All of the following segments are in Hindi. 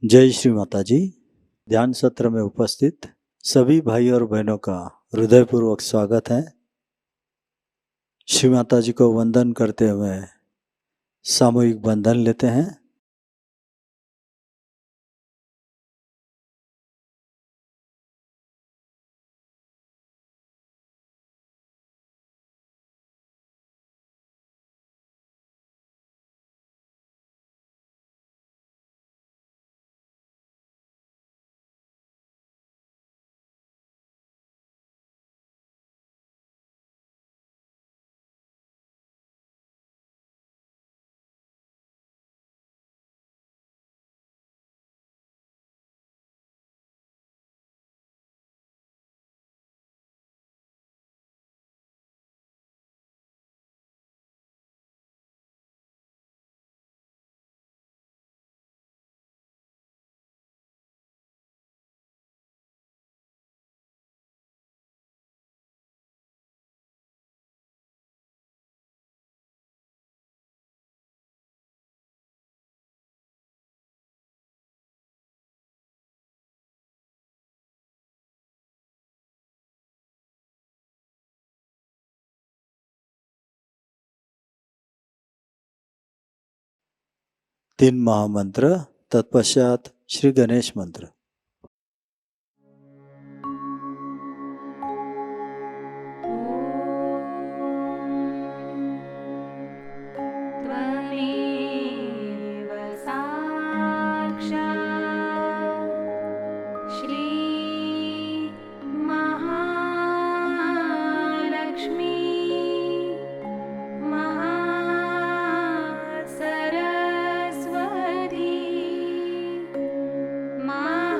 जय श्री माता जी। ध्यान सत्र में उपस्थित सभी भाई और बहनों का हृदयपूर्वक स्वागत है। श्री माता जी को वंदन करते हुए सामूहिक बंधन लेते हैं। तीन महामंत्र, तत्पश्चात श्री गणेश मंत्र। त्वमेव साक्षात् श्री महालक्ष्मी महासरस्वती महामाया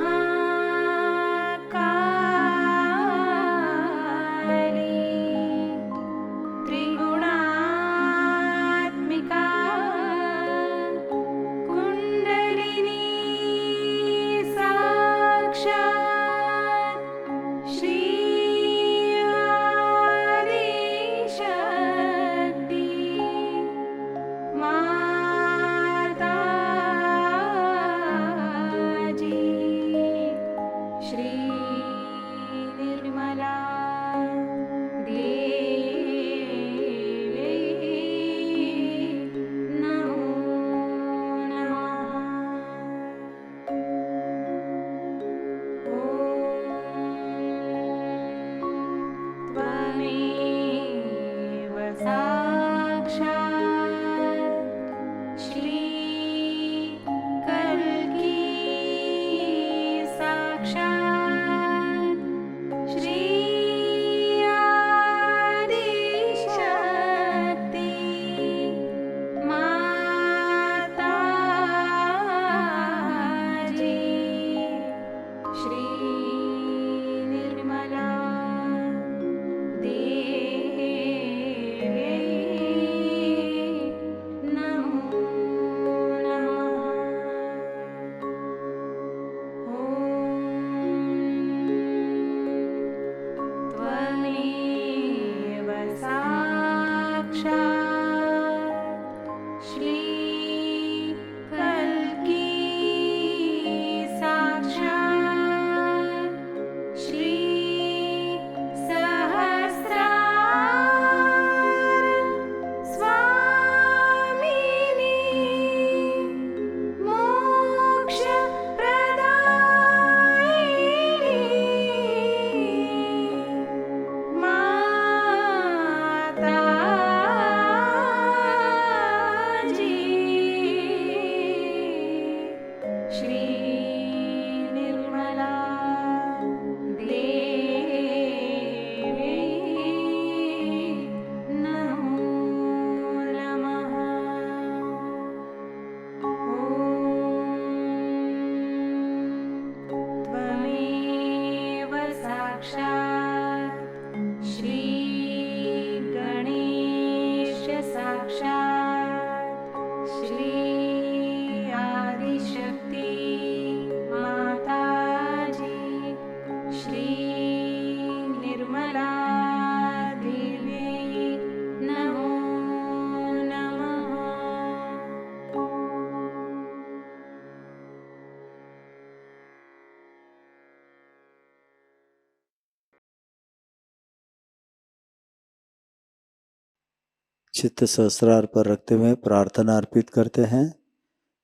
चित्त सहस्रार पर रखते हुए प्रार्थना अर्पित करते हैं।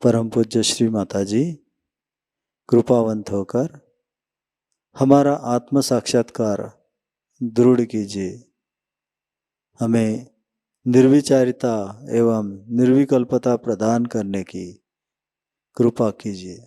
परम पूज्य श्री माता जी कृपावंत होकर हमारा आत्म साक्षात्कार दृढ़ कीजिए, हमें निर्विचारिता एवं निर्विकल्पता प्रदान करने की कृपा कीजिए।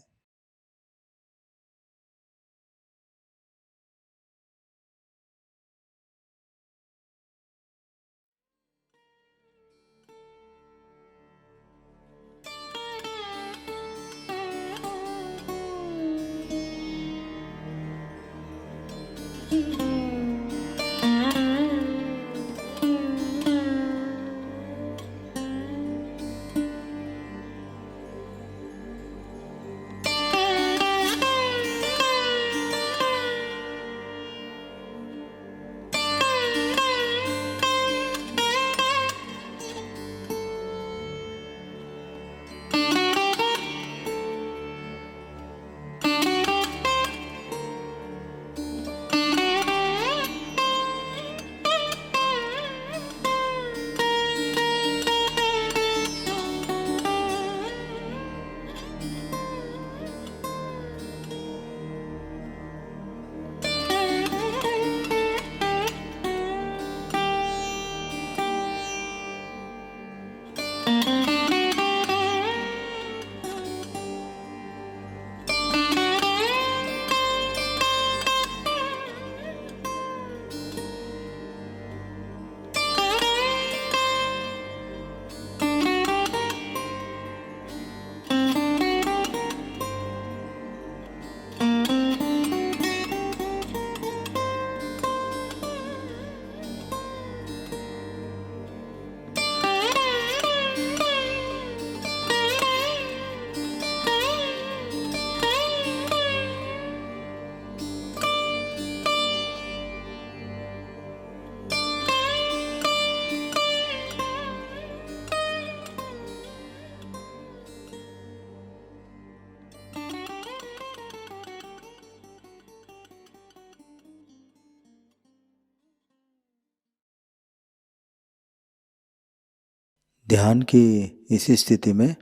ध्यान की इसी स्थिति में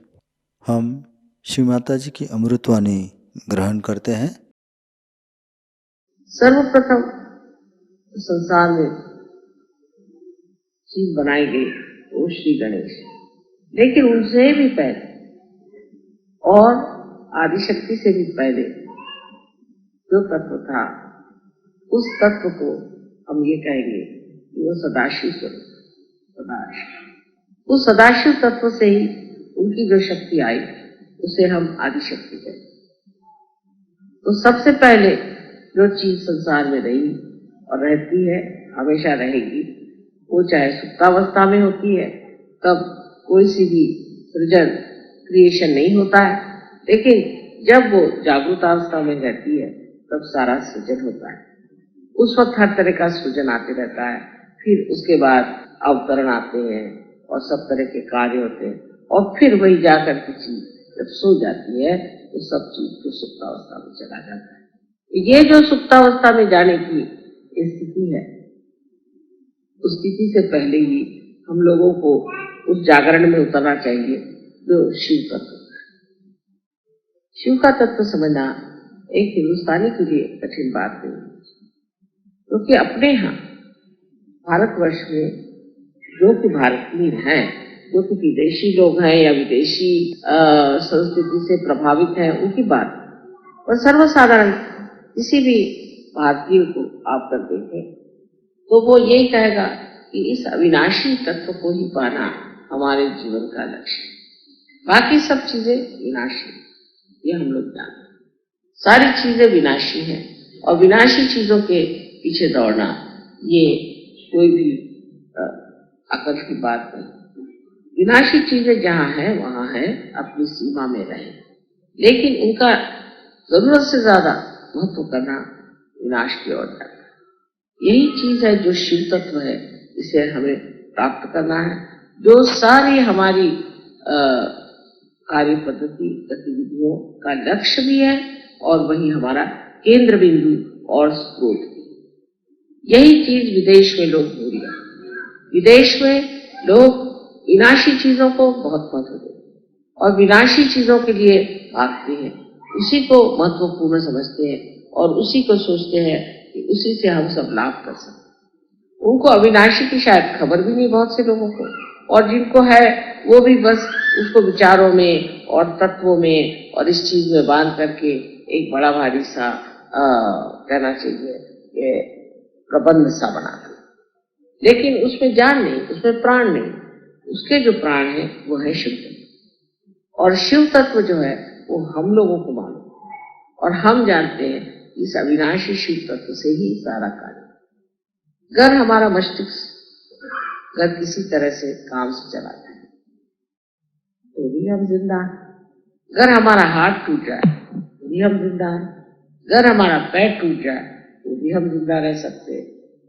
हम श्री माता जी की अमृतवाणी ग्रहण करते हैं। सर्वप्रथम संसार में चीज बनाई गई वो श्री गणेश, लेकिन उनसे भी पहले और आदिशक्ति से भी पहले जो तत्व था उस तत्व को हम ये कहेंगे कि वो सदाशिव स्वरूप सदाशिव। उस सदाशिव तत्व से ही उनकी जो शक्ति आई उसे हम आदिशक्ति कहते। तो सबसे पहले जो चीज संसार में रही और रहती है हमेशा रहेगी, वो चाहे सुप्तावस्था में होती है तब कोई सी भी सृजन क्रिएशन नहीं होता है, लेकिन जब वो जागृतावस्था में रहती है तब सारा सृजन होता है। उस वक्त हर तरह का सृजन आते रहता है, फिर उसके बाद अवतरण आते हैं और सब तरह के कार्य होते हैं, और फिर वही जाकर की चीज जब सो जाती है तो सब चीज को सुप्तावस्था में चला जाता है। ये जो सुप्तावस्था में जाने की स्थिति है, उस स्थिति से पहले ही हम लोगों को उस जागरण में उतरना चाहिए जो शिव तत्व है। शिव का तत्व समझना एक हिंदुस्तानी के लिए कठिन बात नहीं, क्योंकि अपने यहाँ भारतवर्ष में जो कि भारतीय हैं, जो कि विदेशी लोग हैं या विदेशी संस्कृति से प्रभावित हैं उनकी बात, और सर्वसाधारण किसी भी भारतीय को आप कर देखें तो वो यही कहेगा कि इस अविनाशी तत्व को ही पाना हमारे जीवन का लक्ष्य है। बाकी सब चीजें विनाशी, ये हम लोग जानते हैं। सारी चीजें विनाशी हैं और विनाशी चीजों के पीछे दौड़ना ये कोई भी आकर्ष की बात नहीं। विनाशी चीजें जहाँ है वहां है, अपनी सीमा में रहे, लेकिन उनका जरूरत से ज्यादा महत्व करना विनाश की ओर जाता है। यही चीज है जो शिव तत्व है, इसे हमें प्राप्त करना है, जो सारी हमारी कार्य पद्धति गतिविधियों का लक्ष्य भी है और वही हमारा केंद्र बिंदु और स्रोत भी। यही चीज विदेश में लोग भूल गए। विदेश में लोग विनाशी चीजों को बहुत महत्व देते हैं और विनाशी चीजों के लिए भागते हैं, उसी को महत्वपूर्ण समझते हैं और उसी को सोचते हैं कि उसी से हम सब लाभ कर सकते हैं। उनको अविनाशी की शायद खबर भी नहीं बहुत से लोगों को, और जिनको है वो भी बस उसको विचारों में और तत्वों में और इस चीज में बांध करके एक बड़ा भारी सा कहना चाहिए कि प्रबंध सा बनाते, लेकिन उसमें जान नहीं, उसमें प्राण नहीं। उसके जो प्राण है वो है शिव तत्व, और शिव तत्व जो है वो हम लोगों को मालूम, और हम जानते हैं इस अविनाशी शिव तत्व से ही सारा कार्य। अगर हमारा मस्तिष्क अगर किसी तरह से काम से चला जाए तो भी हम जिंदा हैं, अगर हमारा हाथ टूट जाए तो भी हम जिंदा हैं, अगर हमारा पैर टूट जाए तो भी हम जिंदा रह सकते हैं,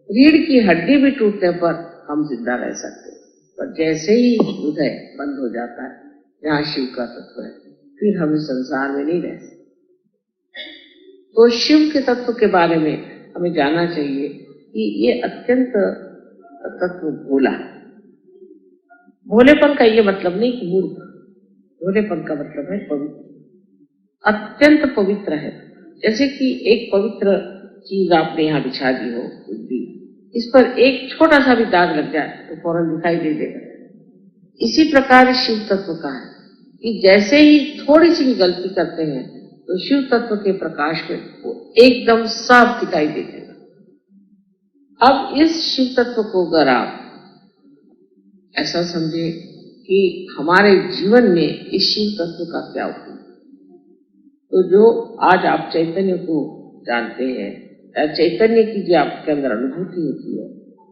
रीढ़ की हड्डी भी टूटने पर हम जिंदा रह सकते हैं। पर जैसे ही हृदय बंद हो जाता है जहाँ शिव का तत्व है, फिर हम इस संसार में नहीं रह सकते। तो शिव के तत्व के बारे में हमें जानना चाहिए कि ये अत्यंत तत्व भोला। भोलेपन का ये मतलब नहीं कि मूर्ख, भोलेपन का मतलब है पवित्र, अत्यंत पवित्र है। जैसे कि एक पवित्र चीज आपने यहाँ बिछा दी हो, इस पर एक छोटा सा भी दाग लग जाए तो फौरन दिखाई दे देगा। इसी प्रकार शिव तत्व का है कि जैसे ही थोड़ी सी भी गलती करते हैं तो शिव तत्व के प्रकाश में वो एकदम साफ दिखाई देगा। अब इस शिव तत्व को अगर आप ऐसा समझे कि हमारे जीवन में इस शिव तत्व का क्या उपयोग, तो जो आज आप चैतन्य को जानते हैं, चैतन्य की जो आपके अंदर अनुभूति होती है,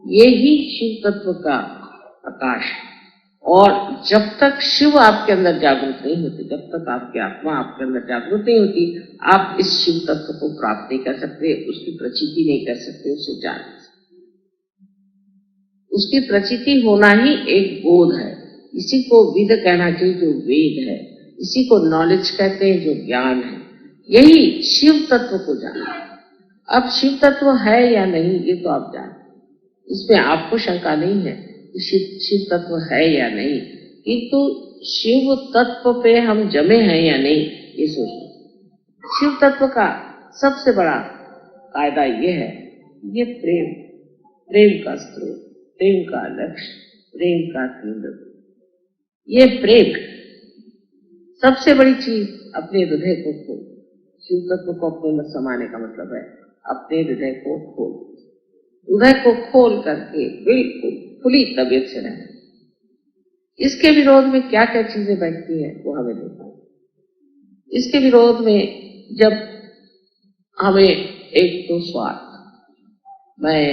ये ही शिव तत्व का प्रकाश। और जब तक शिव आपके अंदर जागृत नहीं होते, जब तक आपकी आत्मा आपके अंदर जागृत नहीं होती, आप इस शिव तत्व को प्राप्त नहीं कर सकते, उसकी प्रचिति नहीं कर सकते, उसे जान नहीं सकते। उसकी प्रचिति होना ही एक बोध है। इसी को विद कहना चाहिए जो वेद है, इसी को नॉलेज कहते हैं जो ज्ञान है। यही शिव तत्व को जानना। अब शिव तत्व है या नहीं ये तो आप जानते, इसमें आपको शंका नहीं है कि शिव तत्व है या नहीं, किंतु शिव तत्व पे हम जमे हैं या नहीं ये सोचना। शिव तत्व का सबसे बड़ा कायदा ये है, ये प्रेम, प्रेम का स्रोत, प्रेम का लक्ष्य, प्रेम का केंद्र। ये प्रेम सबसे बड़ी चीज अपने हृदय को खोल। शिव तत्व को अपने में समाने का मतलब है अपने हृदय को खोल, हृदय को खोल करके बिल्कुल खुली तबीयत से रहना। इसके विरोध में क्या क्या चीजें बैठती हैं वो हमें देखना। इसके विरोध में जब हमें एक तो स्वार्थ, मैं,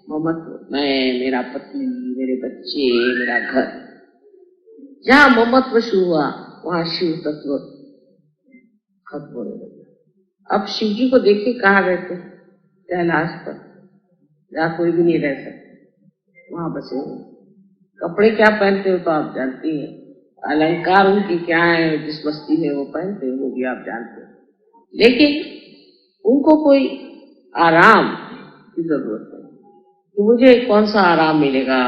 ममत्व, मैं, मेरा पत्नी, मेरे बच्चे, मेरा घर, जहां ममत्व शुरू हुआ वहां शिव तत्व खत्म होने लगा। अब शिव जी को देखिए कहाँ रहते, कैलाश पर, जहाँ कोई भी नहीं रह सकता, वहां बसे हुए। कपड़े क्या पहनते हो तो आप जानती हैं, अलंकार उनकी क्या है, जिस बस्ती में वो पहनते हैं वो भी आप जानते हैं, लेकिन उनको कोई आराम की जरूरत है। तो मुझे कौन सा आराम मिलेगा?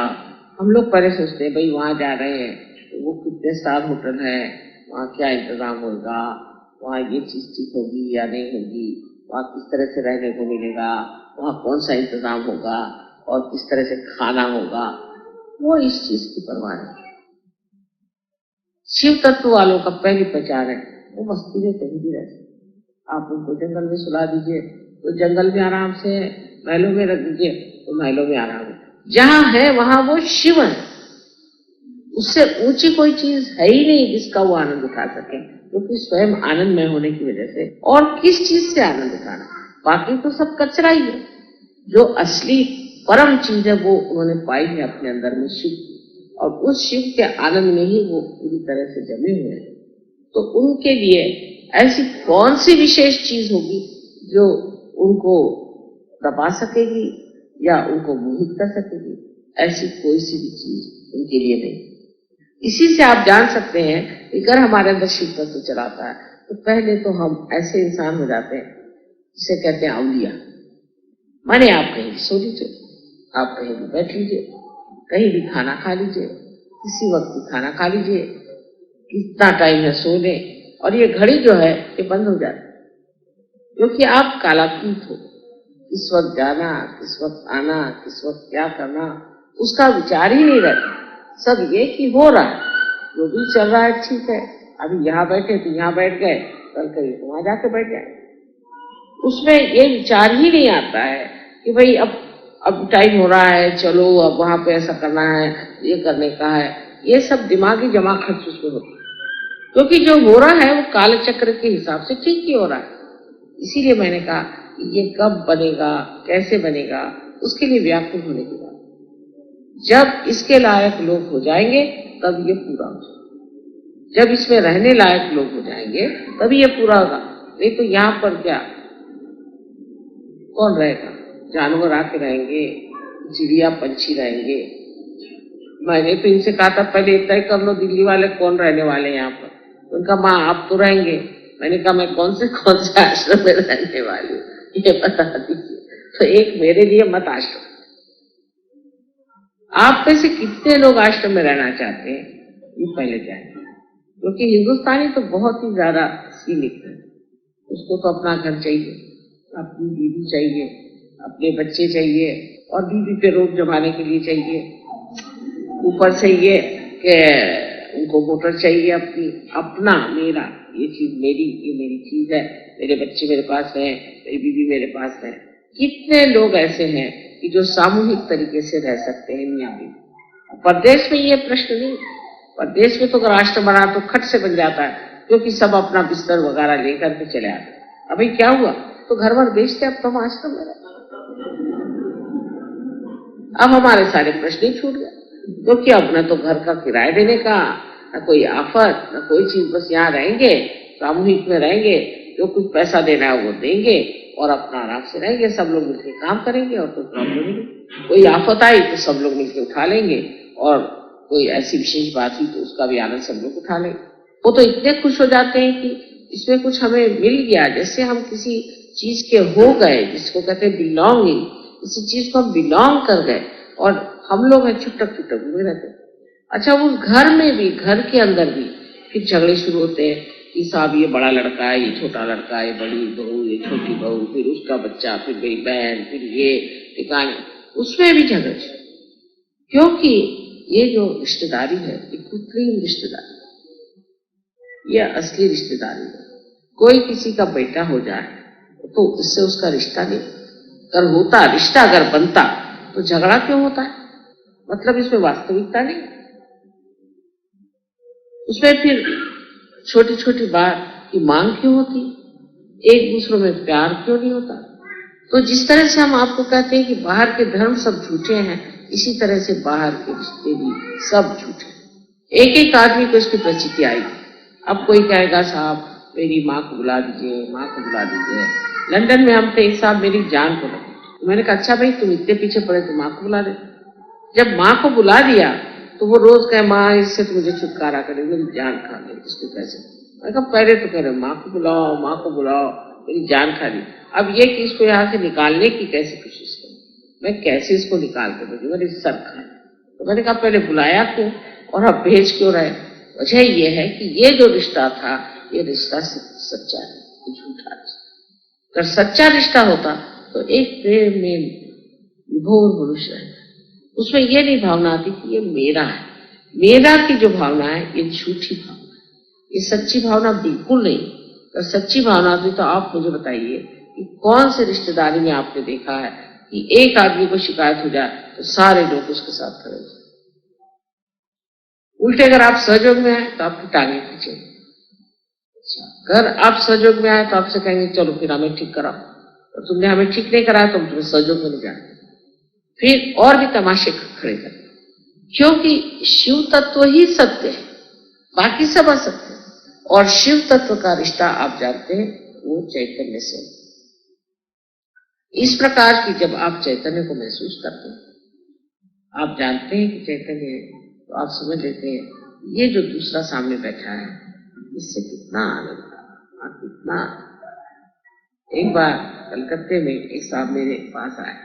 हम लोग पहले सोचते हैं भाई वहां जा रहे हैं तो वो कितने स्टार होटल है, वहाँ क्या इंतजाम होगा, वहाँ ये चीज ठीक होगी या नहीं होगी, वहाँ किस तरह से रहने को मिलेगा, वहाँ कौन सा इंतजाम होगा और किस तरह से खाना होगा, वो इस चीज की परवाह नहीं। शिव तत्व वालों का पहली पहचान है वो मस्ती में कहीं भी रहते। आप उनको जंगल में सुला दीजिए तो जंगल में आराम से, महलों में रख दीजिए तो महलों में आराम है। जहां है वहां वो शिव है, उससे ऊंची कोई चीज है ही नहीं जिसका वो आनंद उठा सके, क्योंकि तो स्वयं आनंदमय होने की वजह से। और किस चीज से आनंद उठाना, बाकी तो सब कचरा ही है। जो असली परम चीज है वो उन्होंने पाई है अपने अंदर में, शिव, और उस शिव के आनंद में ही वो पूरी तरह से जमे हुए हैं। तो उनके लिए ऐसी कौन सी विशेष चीज होगी जो उनको दबा सकेगी या उनको मोहित कर सकेगी? ऐसी कोई सी भी चीज उनके लिए नहीं। इसी से आप जान सकते हैं कि अगर हमारे अंदर शिव तत्व चलाता है तो पहले तो हम ऐसे इंसान हो जाते हैं जिसे कहते हैं अवलिया। माने आप कहीं भी सो लीजिए, आप कहीं भी बैठ लीजिए, कहीं भी खाना खा लीजिए, किसी वक्त ही खाना खा लीजिए, कितना टाइम है सोने, और ये घड़ी जो है ये बंद हो जाती है, क्योंकि आप कालातीत हो। किस वक्त जाना, किस वक्त आना, किस वक्त क्या करना, उसका विचार ही नहीं रहता। सब ये कि हो रहा है, जो भी चल रहा है ठीक है, अभी यहाँ बैठे तो यहाँ बैठ गए, कल कहीं तो वहां जाके बैठ जाए। उसमें ये विचार ही नहीं आता है कि भाई अब टाइम हो रहा है, चलो अब वहां पे ऐसा करना है, ये करने का है। ये सब दिमागी जमा खर्च उसमें होता है, क्योंकि जो हो रहा है वो काल चक्र के हिसाब से ठीक ही हो रहा है। इसीलिए मैंने कहा कि ये कब बनेगा, कैसे बनेगा, उसके लिए व्याकुल होने की बात। जब इसके लायक लोग हो जाएंगे तब ये पूरा हो जाएगा। जब इसमें रहने लायक लोग हो जाएंगे तभी ये पूरा होगा। नहीं तो यहाँ पर क्या कौन रहेगा? जानवर आके रहेंगे, चिड़िया पंछी रहेंगे। मैंने तो इनसे कहा था पहले तय कर लो दिल्ली वाले कौन रहने वाले यहाँ पर। उनका माँ आप तो रहेंगे। मैंने कहा मैं कौन से आश्रम में रहने वाली हूँ ये बता दीजिए। तो एक मेरे लिए मत आश्रम। आप में से कितने लोग आश्रम में रहना चाहते हैं ये पहले जानिए, क्योंकि हिंदुस्तानी तो बहुत ही ज्यादा सीमित है। उसको तो अपना घर चाहिए, अपनी बीवी चाहिए, अपने बच्चे चाहिए, और बीवी पे रोक जमाने के लिए चाहिए। ऊपर से ये कि उनको मोटर चाहिए अपनी, अपना, मेरा, ये चीज मेरी, ये मेरी चीज है, मेरे बच्चे मेरे पास है, मेरी बीवी मेरे पास है। कितने लोग ऐसे हैं कि जो सामूहिक तरीके से रह सकते हैं मियां बीवी। परदेश में ये प्रश्न नहीं। परदेश में तो अगर आश्रम बना तो खट से बन जाता है, क्योंकि सब अपना बिस्तर वगैरह लेकर के चले आते। अभी क्या हुआ, तो घर भर बेचते, अब तो हम आश्रम में रहते। अब हमारे सारे प्रश्न ही छूट गए, क्योंकि अब न तो घर का किराया देने का, न कोई आफत, न कोई चीज, बस यहाँ रहेंगे, सामूहिक में रहेंगे, जो कुछ पैसा देना है वो देंगे और अपना आराम से रहेंगे। सब लोग मिलकर काम करेंगे और कोई प्रॉब्लम नहीं। कोई आफत आई तो सब लोग मिलकर उठा लेंगे, और कोई ऐसी विशेष बात हुई तो उसका भी आनंद सब लोग उठा लेंगे। वो तो इतने खुश हो जाते हैं कि इसमें कुछ हमें मिल गया, जैसे हम किसी चीज के हो गए, जिसको कहते हैं बिलोंगिंग। किसी चीज को हम बिलोंग कर गए, और हम लोग हैं छुटक छुटक हुए रहते। अच्छा, उस घर में भी, घर के अंदर भी फिर झगड़े शुरू होते हैं कि साहब ये बड़ा लड़का है, ये छोटा लड़का है, ये बड़ी बहू, ये छोटी बहू, फिर उसका बच्चा, फिर मेरी बहन, फिर ये ठिकाने, उसमें भी झगड़े। क्योंकि ये जो रिश्तेदारी है ये कृत्रिम रिश्तेदारी, ये असली रिश्तेदारी है। कोई किसी का बेटा हो जाए तो इससे उसका रिश्ता नहीं। अगर होता रिश्ता, अगर बनता तो झगड़ा क्यों होता है? मतलब इसमें वास्तविकता नहीं। उसमें फिर छोटी छोटी बात की मांग क्यों होती? एक दूसरों में प्यार क्यों नहीं होता? तो जिस तरह से हम आपको कहते हैं कि बाहर के धर्म सब झूठे हैं, इसी तरह से बाहर के रिश्ते भी सब झूठे। एक एक आदमी को इसकी प्रचिति आएगी। अब कोई कहेगा साहब मेरी माँ को बुला दीजिए, माँ को बुला दीजिए। लंदन में हम थे, एक साहब मेरी जान को लगे। तो मैंने कहा अच्छा भाई तुम इतने पीछे पड़े तो माँ को बुला दे। जब माँ को बुला दिया तो वो रोज कहे माँ इससे तो मुझे छुटकारा करे, मेरी जान खा ले, इसको कैसे? मैं कहा पहले तो कह रहे माँ को बुलाओ, माँ को बुलाओ, मेरी जान खा ली। अब ये कि इसको यहाँ से निकालने की कैसे कोशिश करूं, मैं कैसे इसको निकाल कर दूंगी, मेरी सर खा। तो मैंने कहा पहले बुलाया क्यों और अब भेज क्यों रहे? वजह ये है कि ये जो रिश्ता था ये रिश्ता सच्चा है, झूठा रिश्ता। अगर सच्चा रिश्ता होता तो एक प्रेम में विभोर मनुष्य रहता, उसमें ये नहीं भावना आती कि ये मेरा है। मेरा की जो भावना है ये झूठी भावना है, ये सच्ची भावना बिल्कुल नहीं। अगर सच्ची भावना आती तो आप मुझे बताइए कि कौन से रिश्तेदारी में आपने देखा है कि एक आदमी को शिकायत हो जाए तो सारे लोग उसके साथ खड़े हो जाए। उल्टे अगर आप सहयोग में आए तो आपकी टांगे खींचेंगे। अगर आप सहयोग में आए तो आपसे कहेंगे चलो फिर हमें ठीक कराओ, और तुमने हमें ठीक नहीं कराया तो हम तुम्हें सहयोग में नहीं जाएंगे। फिर और भी तमाशे खड़े कर, क्योंकि शिव तत्व ही सत्य है, बाकी सब असत्य है। और शिव तत्व का रिश्ता आप जानते हैं वो चैतन्य से। इस प्रकार की जब आप चैतन्य को महसूस करते हैं, आप जानते हैं कि चैतन्य है, तो आप समझ लेते हैं ये जो दूसरा सामने बैठा है इससे कितना आनंद था, कितना। एक बार कलकत्ते में एक साहब मेरे पास आए,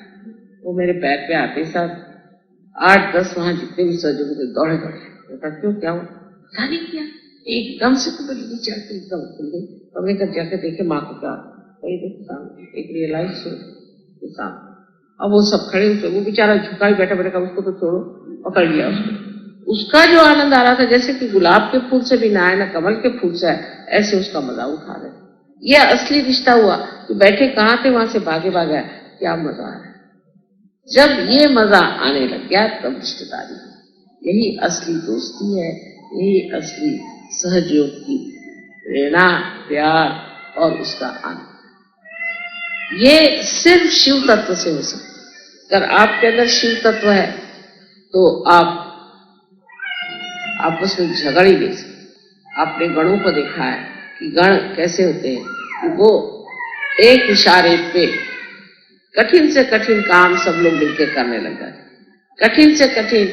वो मेरे पैर पे आते साथ 8-10 वहां जितने भी सहयोग थे दौड़े दौड़े कहता क्यों, क्या हुआ? पता नहीं क्या, एकदम से तो बिल्ली चढ़ती एकदम खुल गई। हमने कहा जाके देखे माँ को, क्या देखो सामने एक रियलाइज हो सामने। अब वो सब खड़े हुए, वो बेचारा झुका ही बैठा बैठा, उसको तो छोड़ो, पकड़ लिया उसको। उसका जो आनंद आ रहा था जैसे कि गुलाब के फूल से भी ना आए ना कमल के फूल से आए, ऐसे उसका मजा उठा रहे। ये असली रिश्ता हुआ कि बैठे कहाँ थे वहां से भागे भागे, क्या मजा आया। जब ये मजा आने लग गया तब रिश्तेदारी, यही असली दोस्ती है, यही असली सहयोग की प्रेरणा, प्यार और उसका आनंद। ये सिर्फ शिव तत्व से हो सकता है। अगर आपके अंदर शिव तत्व है तो आप आपस में झगड़ ही नहीं सकते। आपने गणों को देखा है कि गण कैसे होते हैं कि वो एक इशारे पे कठिन से कठिन काम सब लोग मिलकर करने लग जाते। कठिन से कठिन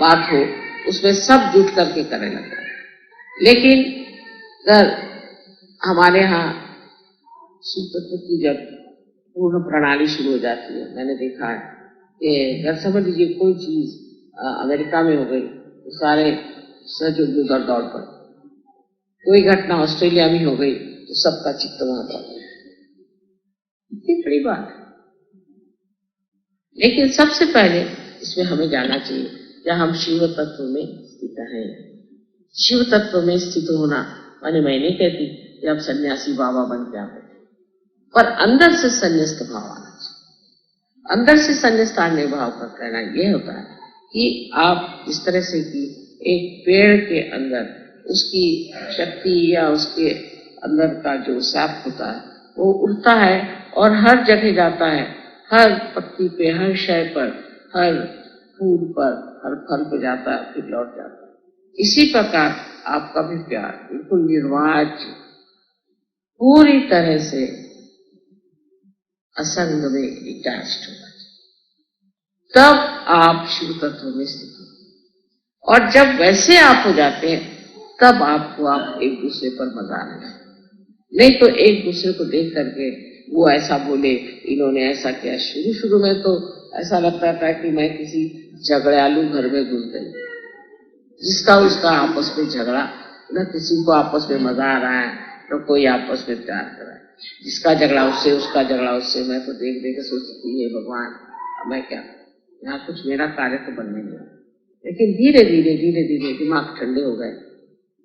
बात हो उसमें सब जुट करके करने लग जाते। लेकिन अगर हमारे यहाँ शिव तत्व की जब पूर्ण प्रणाली शुरू हो जाती है, मैंने देखा है कि अगर समझ लीजिए कोई चीज अमेरिका में हो गई तो सारे सहयोग उधर दौड़ पड़े। कोई घटना ऑस्ट्रेलिया में हो गई तो सबका चित्त वहां पर। इतनी बड़ी बात है। लेकिन सबसे पहले इसमें हमें जाना चाहिए क्या हम शिव तत्व में स्थित हैं। शिव तत्व में स्थित होना माने मैं नहीं कहती कि आप सन्यासी बाबा बन के आओ, पर अंदर से संन्यास्त भाव आना चाहिए। अंदर से संन्यास्त आने भाव का कहना यह होता है कि आप इस तरह से कि एक पेड़ के अंदर उसकी शक्ति या उसके अंदर का जो सैप होता है वो उड़ता है और हर जगह जाता है, हर पत्ती पे, हर शय पर, हर फूल पर, हर फल पे जाता है, फिर लौट जाता है। इसी प्रकार आपका भी प्यार बिल्कुल निर्वाच, पूरी तरह से असंग में डिटैच्ड होगा, तब आप शिव तत्व में स्थित हो। और जब वैसे आप हो जाते हैं तब आपको आप एक दूसरे पर मजा आने लगता है। नहीं तो एक दूसरे को देख करके वो ऐसा बोले, इन्होंने ऐसा किया। शुरू शुरू में तो ऐसा लगता था कि मैं किसी झगड़ालू घर में घुस गई, जिसका उसका आपस में झगड़ा, न किसी को आपस में मजा आ रहा है तो कोई आपस में प्यार कर रहा है। जिसका झगड़ा उससे, उसका झगड़ा उससे। मैं तो देख देख सोचती है भगवान अब मैं क्या, यहाँ कुछ मेरा कार्य तो बनने नहीं। लेकिन धीरे धीरे दिमाग ठंडे हो गए,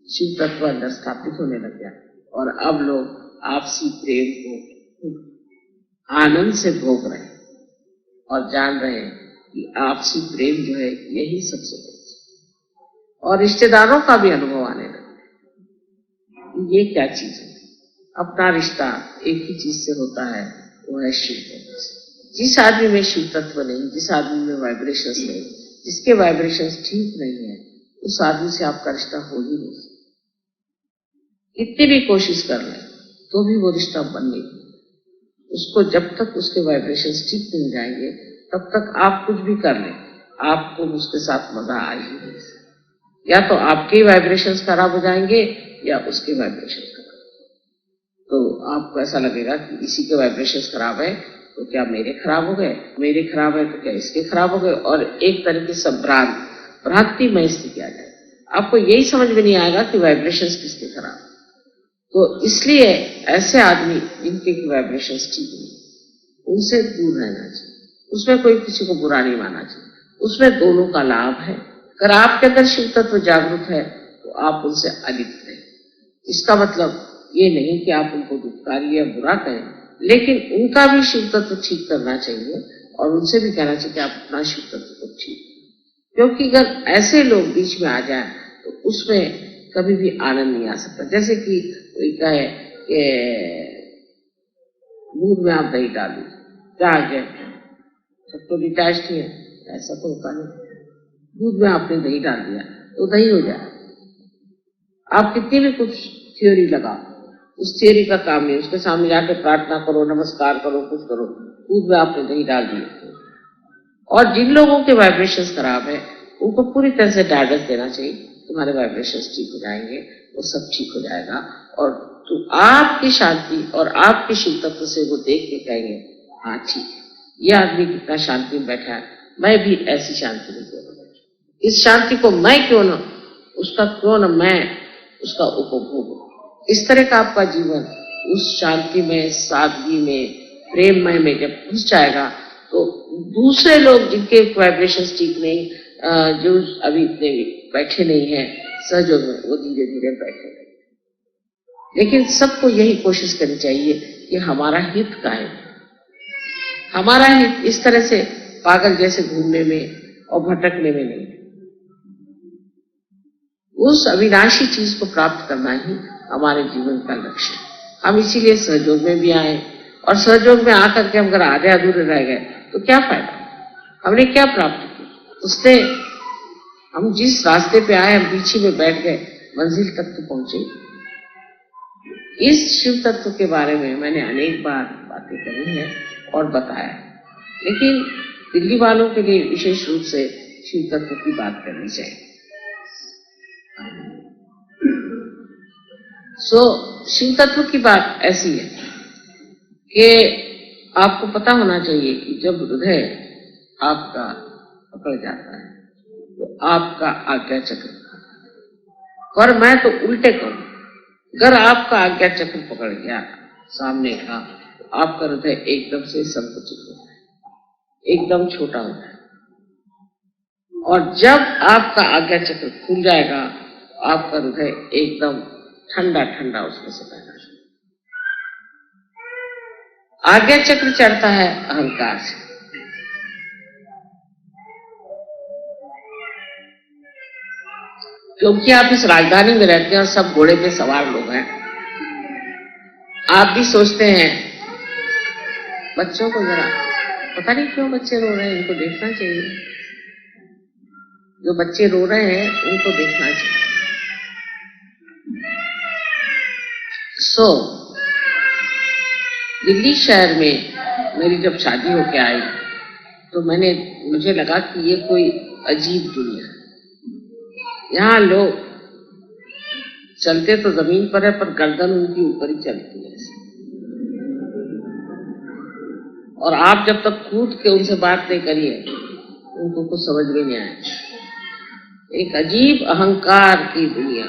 शिव तत्व अंदर स्थापित होने लग गया और अब लोग आपसी प्रेम को आनंद से भोग रहे हैं और जान रहे हैं कि आपसी प्रेम जो है यही सबसे बड़ी। और रिश्तेदारों का भी अनुभव आने लगा। ये क्या चीज है? अपना रिश्ता एक ही चीज से होता है, वो है शिव तत्व से। जिस आदमी में शिव तत्व नहीं, जिस आदमी में वाइब्रेशंस नहीं, जिसके वाइब्रेशंस ठीक नहीं है, उस आदमी से आपका रिश्ता हो ही नहीं सकता। कितनी भी कोशिश कर लें तो भी वो रिश्ता बन नहीं। उसको जब तक उसके वाइब्रेशंस ठीक नहीं जाएंगे तब तक आप कुछ भी कर लें, आपको उसके साथ मजा आ ही नहीं सकता। या तो आपके वाइब्रेशंस खराब हो जाएंगे या उसके वाइब्रेशंस खराब। तो आपको ऐसा लगेगा कि इसी के वाइब्रेशंस खराब है तो क्या मेरे खराब हो गए, मेरे खराब है तो क्या इसके खराब हो गए, और एक तरह की भ्रांतिमय स्थिति आ जाए। आपको यही समझ में नहीं आएगा कि वाइब्रेशंस किसके खराब। तो इसलिए ऐसे आदमी जिनके की वाइब्रेशंस ठीक नहीं, उनसे दूर रहना चाहिए। उसमें कोई किसी को बुरा नहीं मानना चाहिए, उसमें दोनों का लाभ है। अगर आपके अंदर शिव तत्व जागरूक है तो आप उनसे अलिप्त रहें। इसका मतलब ये नहीं कि आप उनको दुखकारी या बुरा कहें, लेकिन उनका भी शिव तत्व ठीक करना चाहिए और उनसे भी कहना चाहिए कि आप अपना शिव तत्व को ठीक। क्योंकि अगर ऐसे लोग बीच में आ जाए तो उसमें कभी भी आनंद नहीं आ सकता। जैसे कि कोई कहे कि दूध में आप दही डाल दीजिए, क्या आ गया, सब तो डिटैच ही है, ऐसा तो होता नहीं। दूध में आपने दही डाल दिया तो दही हो जाए। आप कितनी भी कुछ थ्योरी लगाओ, उस थ्योरी का काम नहीं। उसके सामने जाके प्रार्थना करो, नमस्कार करो, कुछ करो, दूध में आपने दही डाल दिया। और जिन लोगों के वाइब्रेशंस खराब है उनको पूरी तरह से गाइडेंस देना चाहिए, तुम्हारे वाइब्रेशंस ठीक हो जाएंगे, वो सब ठीक हो जाएगा। और तो आपकी शांति और आपके शिव तत्व से वो देख के कहेंगे हाँ ठीक है, ये आदमी कितना शांति में बैठा है, मैं भी ऐसी शांति में बैठा। इस शांति को मैं क्यों न, उसका क्यों न मैं उसका उपभोग। इस तरह का आपका जीवन उस शांति में, सादगी में, प्रेममय में जब घुस जाएगा तो दूसरे लोग जिनके वाइब्रेशंस ठीक नहीं, जो अभी इतने बैठे नहीं है सहयोग में, वो धीरे धीरे बैठे गए। लेकिन सबको यही कोशिश करनी चाहिए कि हमारा हित का है, हमारा हित इस तरह से पागल जैसे घूमने में और भटकने में नहीं। उस अविनाशी चीज को प्राप्त करना ही हमारे जीवन का लक्ष्य है। हम इसीलिए सहयोग में भी आए, और सहयोग में आकर के हम अगर आधे अधूरे रह गए तो क्या फायदा, हमने क्या प्राप्त किया। उससे हम जिस रास्ते पे आए, हम पीछे में बैठ गए, मंजिल तक तो पहुंचे। इस शिव तत्व के बारे में मैंने अनेक बार बातें करी है और बताया, लेकिन दिल्ली वालों के लिए विशेष रूप से शिव तत्व की बात करनी चाहिए। शिव तत्व की बात ऐसी है कि आपको पता होना चाहिए कि जब हृदय आपका पकड़ जाता है तो आपका आज्ञा चक्र, और मैं तो उल्टे कहूं, अगर आपका आज्ञा चक्र पकड़ गया सामने का, तो आपका हृदय एकदम से संकुचित होता है, एकदम छोटा होता है। और जब आपका आज्ञा चक्र खुल जाएगा, आपका हृदय एकदम ठंडा ठंडा उसमें से बहना। आज्ञा चक्र चढ़ता है अहंकार से, क्योंकि आप इस राजधानी में रहते हैं और सब घोड़े पे सवार लोग हैं। आप भी सोचते हैं बच्चों को जरा, पता नहीं क्यों बच्चे रो रहे हैं, इनको देखना चाहिए, जो बच्चे रो रहे हैं उनको देखना चाहिए। दिल्ली शहर में मेरी जब शादी होके आई तो मुझे लगा कि ये कोई अजीब दुनिया है। यहाँ लोग चलते तो जमीन पर है, पर गर्दन उनकी ऊपर ही चलती है। और आप जब तक कूद के उनसे बात नहीं करिए, उनको कुछ समझ में नहीं आए। एक अजीब अहंकार की दुनिया।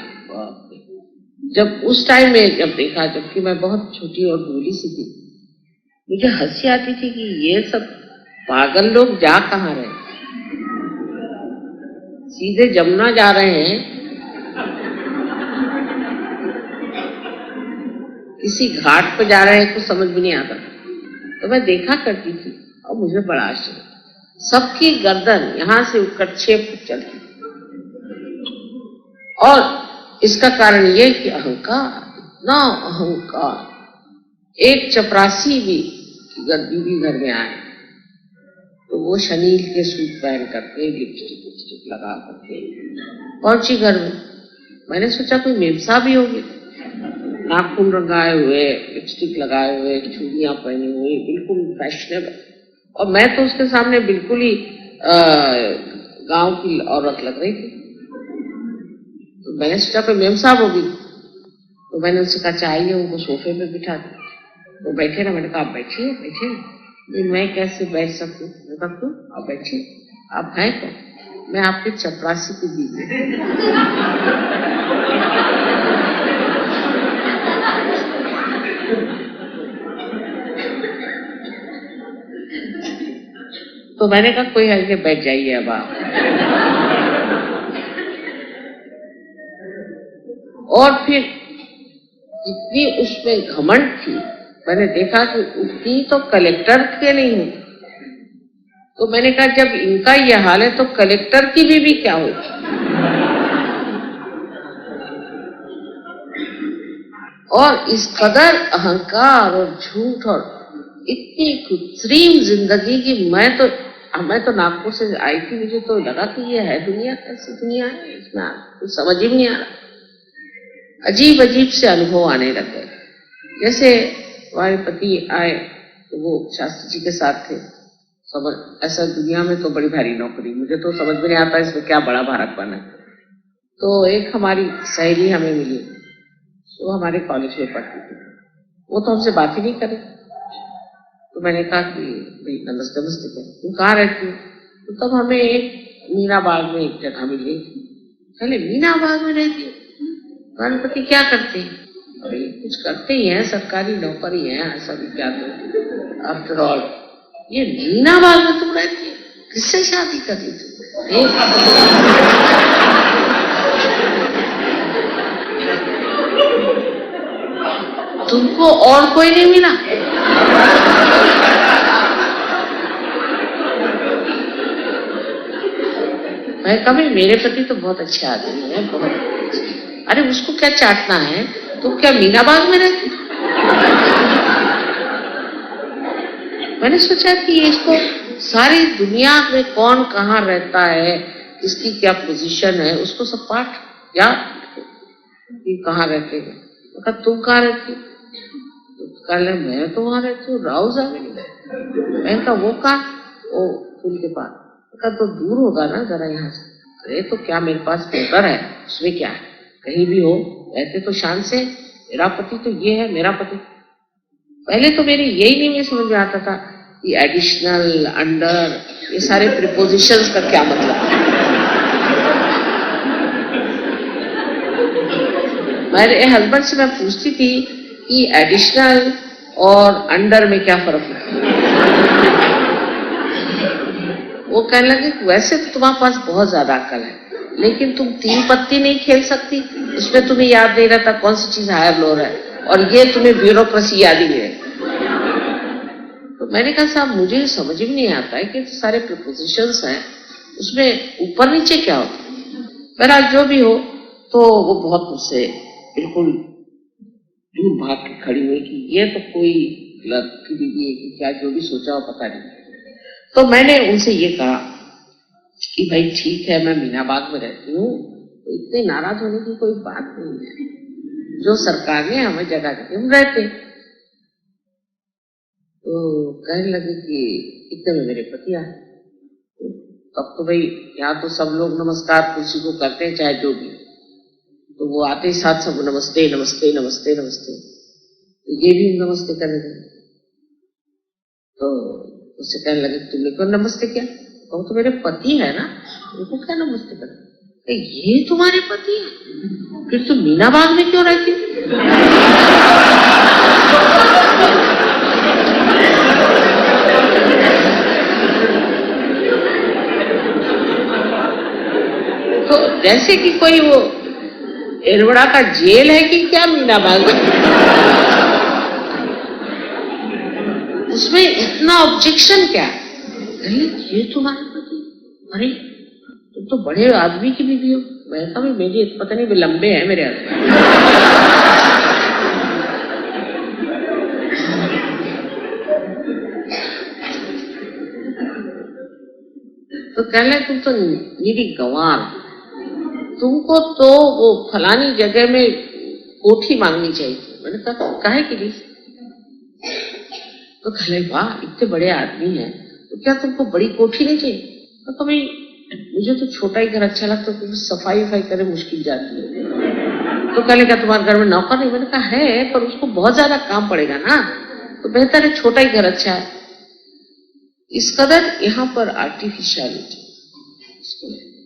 जब उस टाइम में जब देखा, जबकि मैं बहुत छोटी और भोली सी थी, मुझे हंसी आती थी कि ये सब पागल लोग जा कहाँ रहे, सीधे जमुना जा रहे हैं, किसी घाट पर जा रहे हैं, कुछ समझ में नहीं आता। तो मैं देखा करती थी और मुझे बड़ा आश्चर्य, सबकी गर्दन यहां से उठकर 6 फुट चलती। और इसका कारण यह कि अहंकार, इतना अहंकार। एक चपरासी भी बीवी घर में आए तो वो शनील के सूट पहन करके, लिपस्टिक लगा करके पहुंची घर में। मैंने सोचा कोई मेमसा भी होगी, नाखून रंगाए हुए, लिपस्टिक लगाए हुए, चूड़ियां पहनी हुई, बिल्कुल फैशनेबल। और मैं तो उसके सामने बिल्कुल ही गांव की औरत लग रही थी। तो मैंने सोचा कोई मेम साहब होगी, तो मैंने उनसे कहा चाहिए, उनको सोफे पे बिठा दिया। वो बैठे ना, मैंने कहा आप बैठिए बैठिए। मैं कैसे बैठ सकूं? आप बैठिए, आप हैं कौन? मैं आपके चपरासी की बीवी। तो मैंने कहा कोई है, बैठ जाइए अब आप। और फिर इतनी उसमें घमंड थी, मैंने देखा कि उतनी तो कलेक्टर के नहीं हुई। तो मैंने कहा जब इनका यह हाल है तो कलेक्टर की बीवी क्या होगी? और इस कदर अहंकार और झूठ और इतनी कृत्रिम जिंदगी की मैं तो नागपुर से आई थी, मुझे तो लगा कि ये है दुनिया, कैसी दुनिया है, इसमें कुछ समझ ही नहीं आ रहा। अजीब अजीब से अनुभव आने लग गए। जैसे हमारे पति आए तो वो शास्त्री जी के साथ थे। समझ ऐसा दुनिया में तो बड़ी भारी नौकरी, मुझे तो समझ में नहीं आता इसमें क्या बड़ा भारत बना। तो एक हमारी सहेली हमें मिली, वो हमारे कॉलेज में पढ़ती थी, वो तो हमसे बात ही नहीं करे। तो मैंने कहा कि भाई नमस्ते नमस्ते, तुम कहाँ रहती हो? तो तब हमें एक मीना बाग में एक जगह मिली। पहले मीना बाग में रहती, गणपति क्या करते हैं? अरे कुछ करते ही हैं, सरकारी नौकरी है, ऐसा भी क्या तो आफ्टर ऑल ये मीना बाग में तुम रहती है, किससे शादी कर ली तुम? तुमको और कोई नहीं मिला? मैं कभी मेरे पति तो बहुत अच्छे आदमी है, बहुत अच्छे। अरे उसको क्या चाटना है? तो क्या मीना बाग में रहती? मैंने सोचा कि इसको सारी दुनिया में कौन कहाँ रहता है, इसकी क्या पोजीशन है, उसको सब पाठ याद कि कहाँ रहते हैं। तो तुम कहाँ रहती? कल मैं तो वहां रहती हूँ राउजा में। मैं कहा वो कहा? वो पुल के पास। तो दूर होगा ना जरा यहाँ से। अरे तो क्या मेरे पास पेपर है, उसमें क्या है, कहीं भी हो रहते तो शान से। मेरा पति तो ये है, मेरा पति। पहले तो मेरे यही नहीं में समझ में आता था कि एडिशनल, अंडर, ये सारे प्रीपोजिशंस का क्या मतलब है। मेरे हस्बैंड से मैं पूछती थी कि एडिशनल और अंडर में क्या फर्क है। वो कहने लगे वैसे तो तुम्हारे पास बहुत ज्यादा अक्ल है, लेकिन तुम 3 पत्ती नहीं खेल सकती, उसमें तुम्हें याद नहीं रहता कौन सी चीज हायर लोअर है, और ये तुम्हें ब्यूरोक्रेसी याद ही नहीं है। तो मैंने कहा साहब मुझे समझ में नहीं आता है कि सारे प्रीपोजिशंस हैं, उसमें ऊपर नीचे क्या होता। मेरा जो भी हो, तो वो बहुत मुझसे बिल्कुल दूर भाग के खड़ी हुई कि ये तो कोई लड़की दीदी है कि क्या, जो भी सोचा हो पता नहीं। तो मैंने उनसे ये कहा कि भाई ठीक है मैं मीना बाग में रहती हूँ, तो इतने नाराज होने की कोई बात नहीं है, जो सरकार ने हमें जगह दी हम रहते। तो कहने लगे कि इतने में मेरे पति आए। तब तो भाई यहाँ तो सब लोग नमस्कार कुर्सी को करते हैं चाहे जो भी, तो वो आते ही साथ सब नमस्ते नमस्ते नमस्ते नमस्ते, तो ये भी नमस्ते करने लगे। तो उससे कहने लगे तुमने क्यों नमस्ते किया? तो वो तो मेरे पति है ना, उनको क्या नमस्ते कर? ये तुम्हारे पति है, फिर तुम मीना बाग में क्यों रहती? तो जैसे कि कोई वो एरवड़ा का जेल है कि क्या मीना बाग में। उसमें इतना ऑब्जेक्शन क्या? अरे ये तुम्हारे पति, अरे तुम तो बड़े आदमी की बीवी हो। मैं कहा मेरी पता नहीं लंबे हैं मेरे हस्बैंड। तो कहने तुम तो मेरी गंवार, तुमको तो वो फलानी जगह में कोठी मांगनी चाहिए। मैंने कहा काहे के लिए? तो कहले वाह इतने बड़े आदमी हैं, तो क्या तुमको बड़ी कोठी नहीं चाहिए? तो भाई मुझे तो छोटा ही घर अच्छा लगता है, क्योंकि सफाई वफाई करे मुश्किल जाती है। तो कहले क्या तुम्हारे घर में नौकर नहीं? मैंने कहा है, पर उसको बहुत ज्यादा काम पड़ेगा ना, तो बेहतर है छोटा ही घर अच्छा है। इस कदर यहाँ पर आर्टिफिशियलिटी,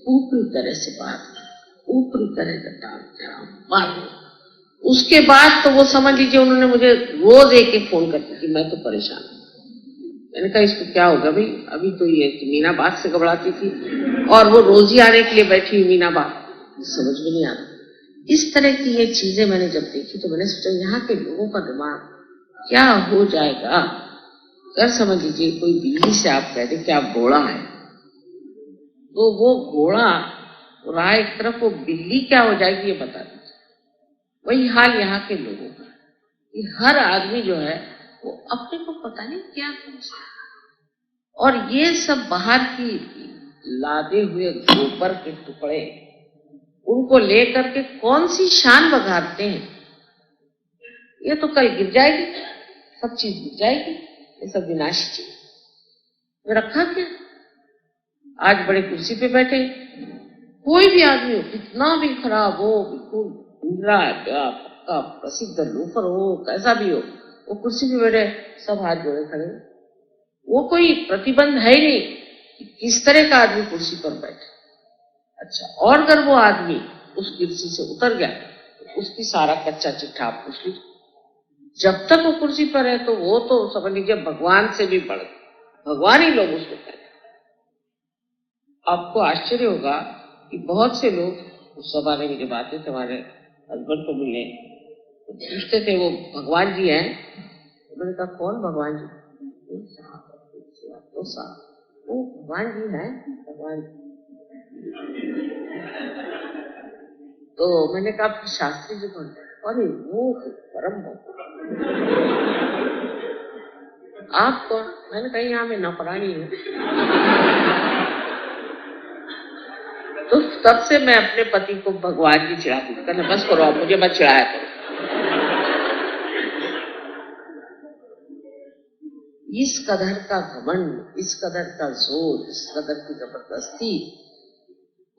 ऊपरी तरह से बात, ऊपरी तरह का बात। उसके बाद तो वो समझ लीजिए उन्होंने मुझे रोज एक फोन करती कि मैं तो परेशान हूँ। मैंने कहा इसको क्या होगा भाई, अभी तो ये मीना बाग से घबराती थी और वो रोज ही आने के लिए बैठी हुई मीना बाग, समझ में नहीं आ रहा। इस तरह की ये चीजें मैंने जब देखी तो मैंने सोचा यहाँ के लोगों का दिमाग क्या हो जाएगा। अगर समझ लीजिए कोई बिल्ली से आप कहते कि आप घोड़ा है, तो वो घोड़ा रहा एक तरफ, वो बिल्ली क्या हो जाएगी ये बता दीजिए। वही हाल यहाँ के लोगों का, कि हर आदमी जो है वो अपने को पता नहीं क्या समझता है, और ये सब बाहर की लादे हुए गोबर के टुकड़े उनको लेकर के कौन सी शान बघारते हैं। ये तो कल गिर जाएगी, सब चीज गिर जाएगी, ये सब विनाशी चीज रखा क्या। आज बड़े कुर्सी पे बैठे, कोई भी आदमी हो, कितना भी खराब हो, बिल्कुल गुंडरा पक्का प्रसिद्ध लोफर हो, कैसा भी हो, वो कुर्सी पे बैठे सब हाथ जोड़े खड़े। वो कोई प्रतिबंध है ही नहीं कि किस तरह का आदमी कुर्सी पर बैठे। अच्छा, और अगर वो आदमी उस कुर्सी से उतर गया तो उसकी सारा कच्चा चिट्ठा आप पूछ लीजिए। जब तक वो कुर्सी पर है तो वो तो समझ लीजिए भगवान से भी बढ़, भगवान ही लोग उसको कहते हैं। आपको आश्चर्य होगा कि बहुत से लोग उस जमाने में जब आते थे हमारे हस्बैंड को मिलने, तो पूछते थे वो भगवान जी हैं? मैंने कहा कौन भगवान जी? तो साहब वो भगवान जी हैं, भगवान। तो मैंने कहा फिर शास्त्री जी कौन? अरे वो परम भगवान। आप कौन? मैंने कहा यहाँ मैं नौकरानी हूँ। तो तब से मैं अपने पति को भगवान जी चिढ़ाती हूँ, कहना बस करो, मुझे मत चिढ़ाया करो। इस कदर का घमंड, इस कदर का जोर, इस कदर की जबरदस्ती,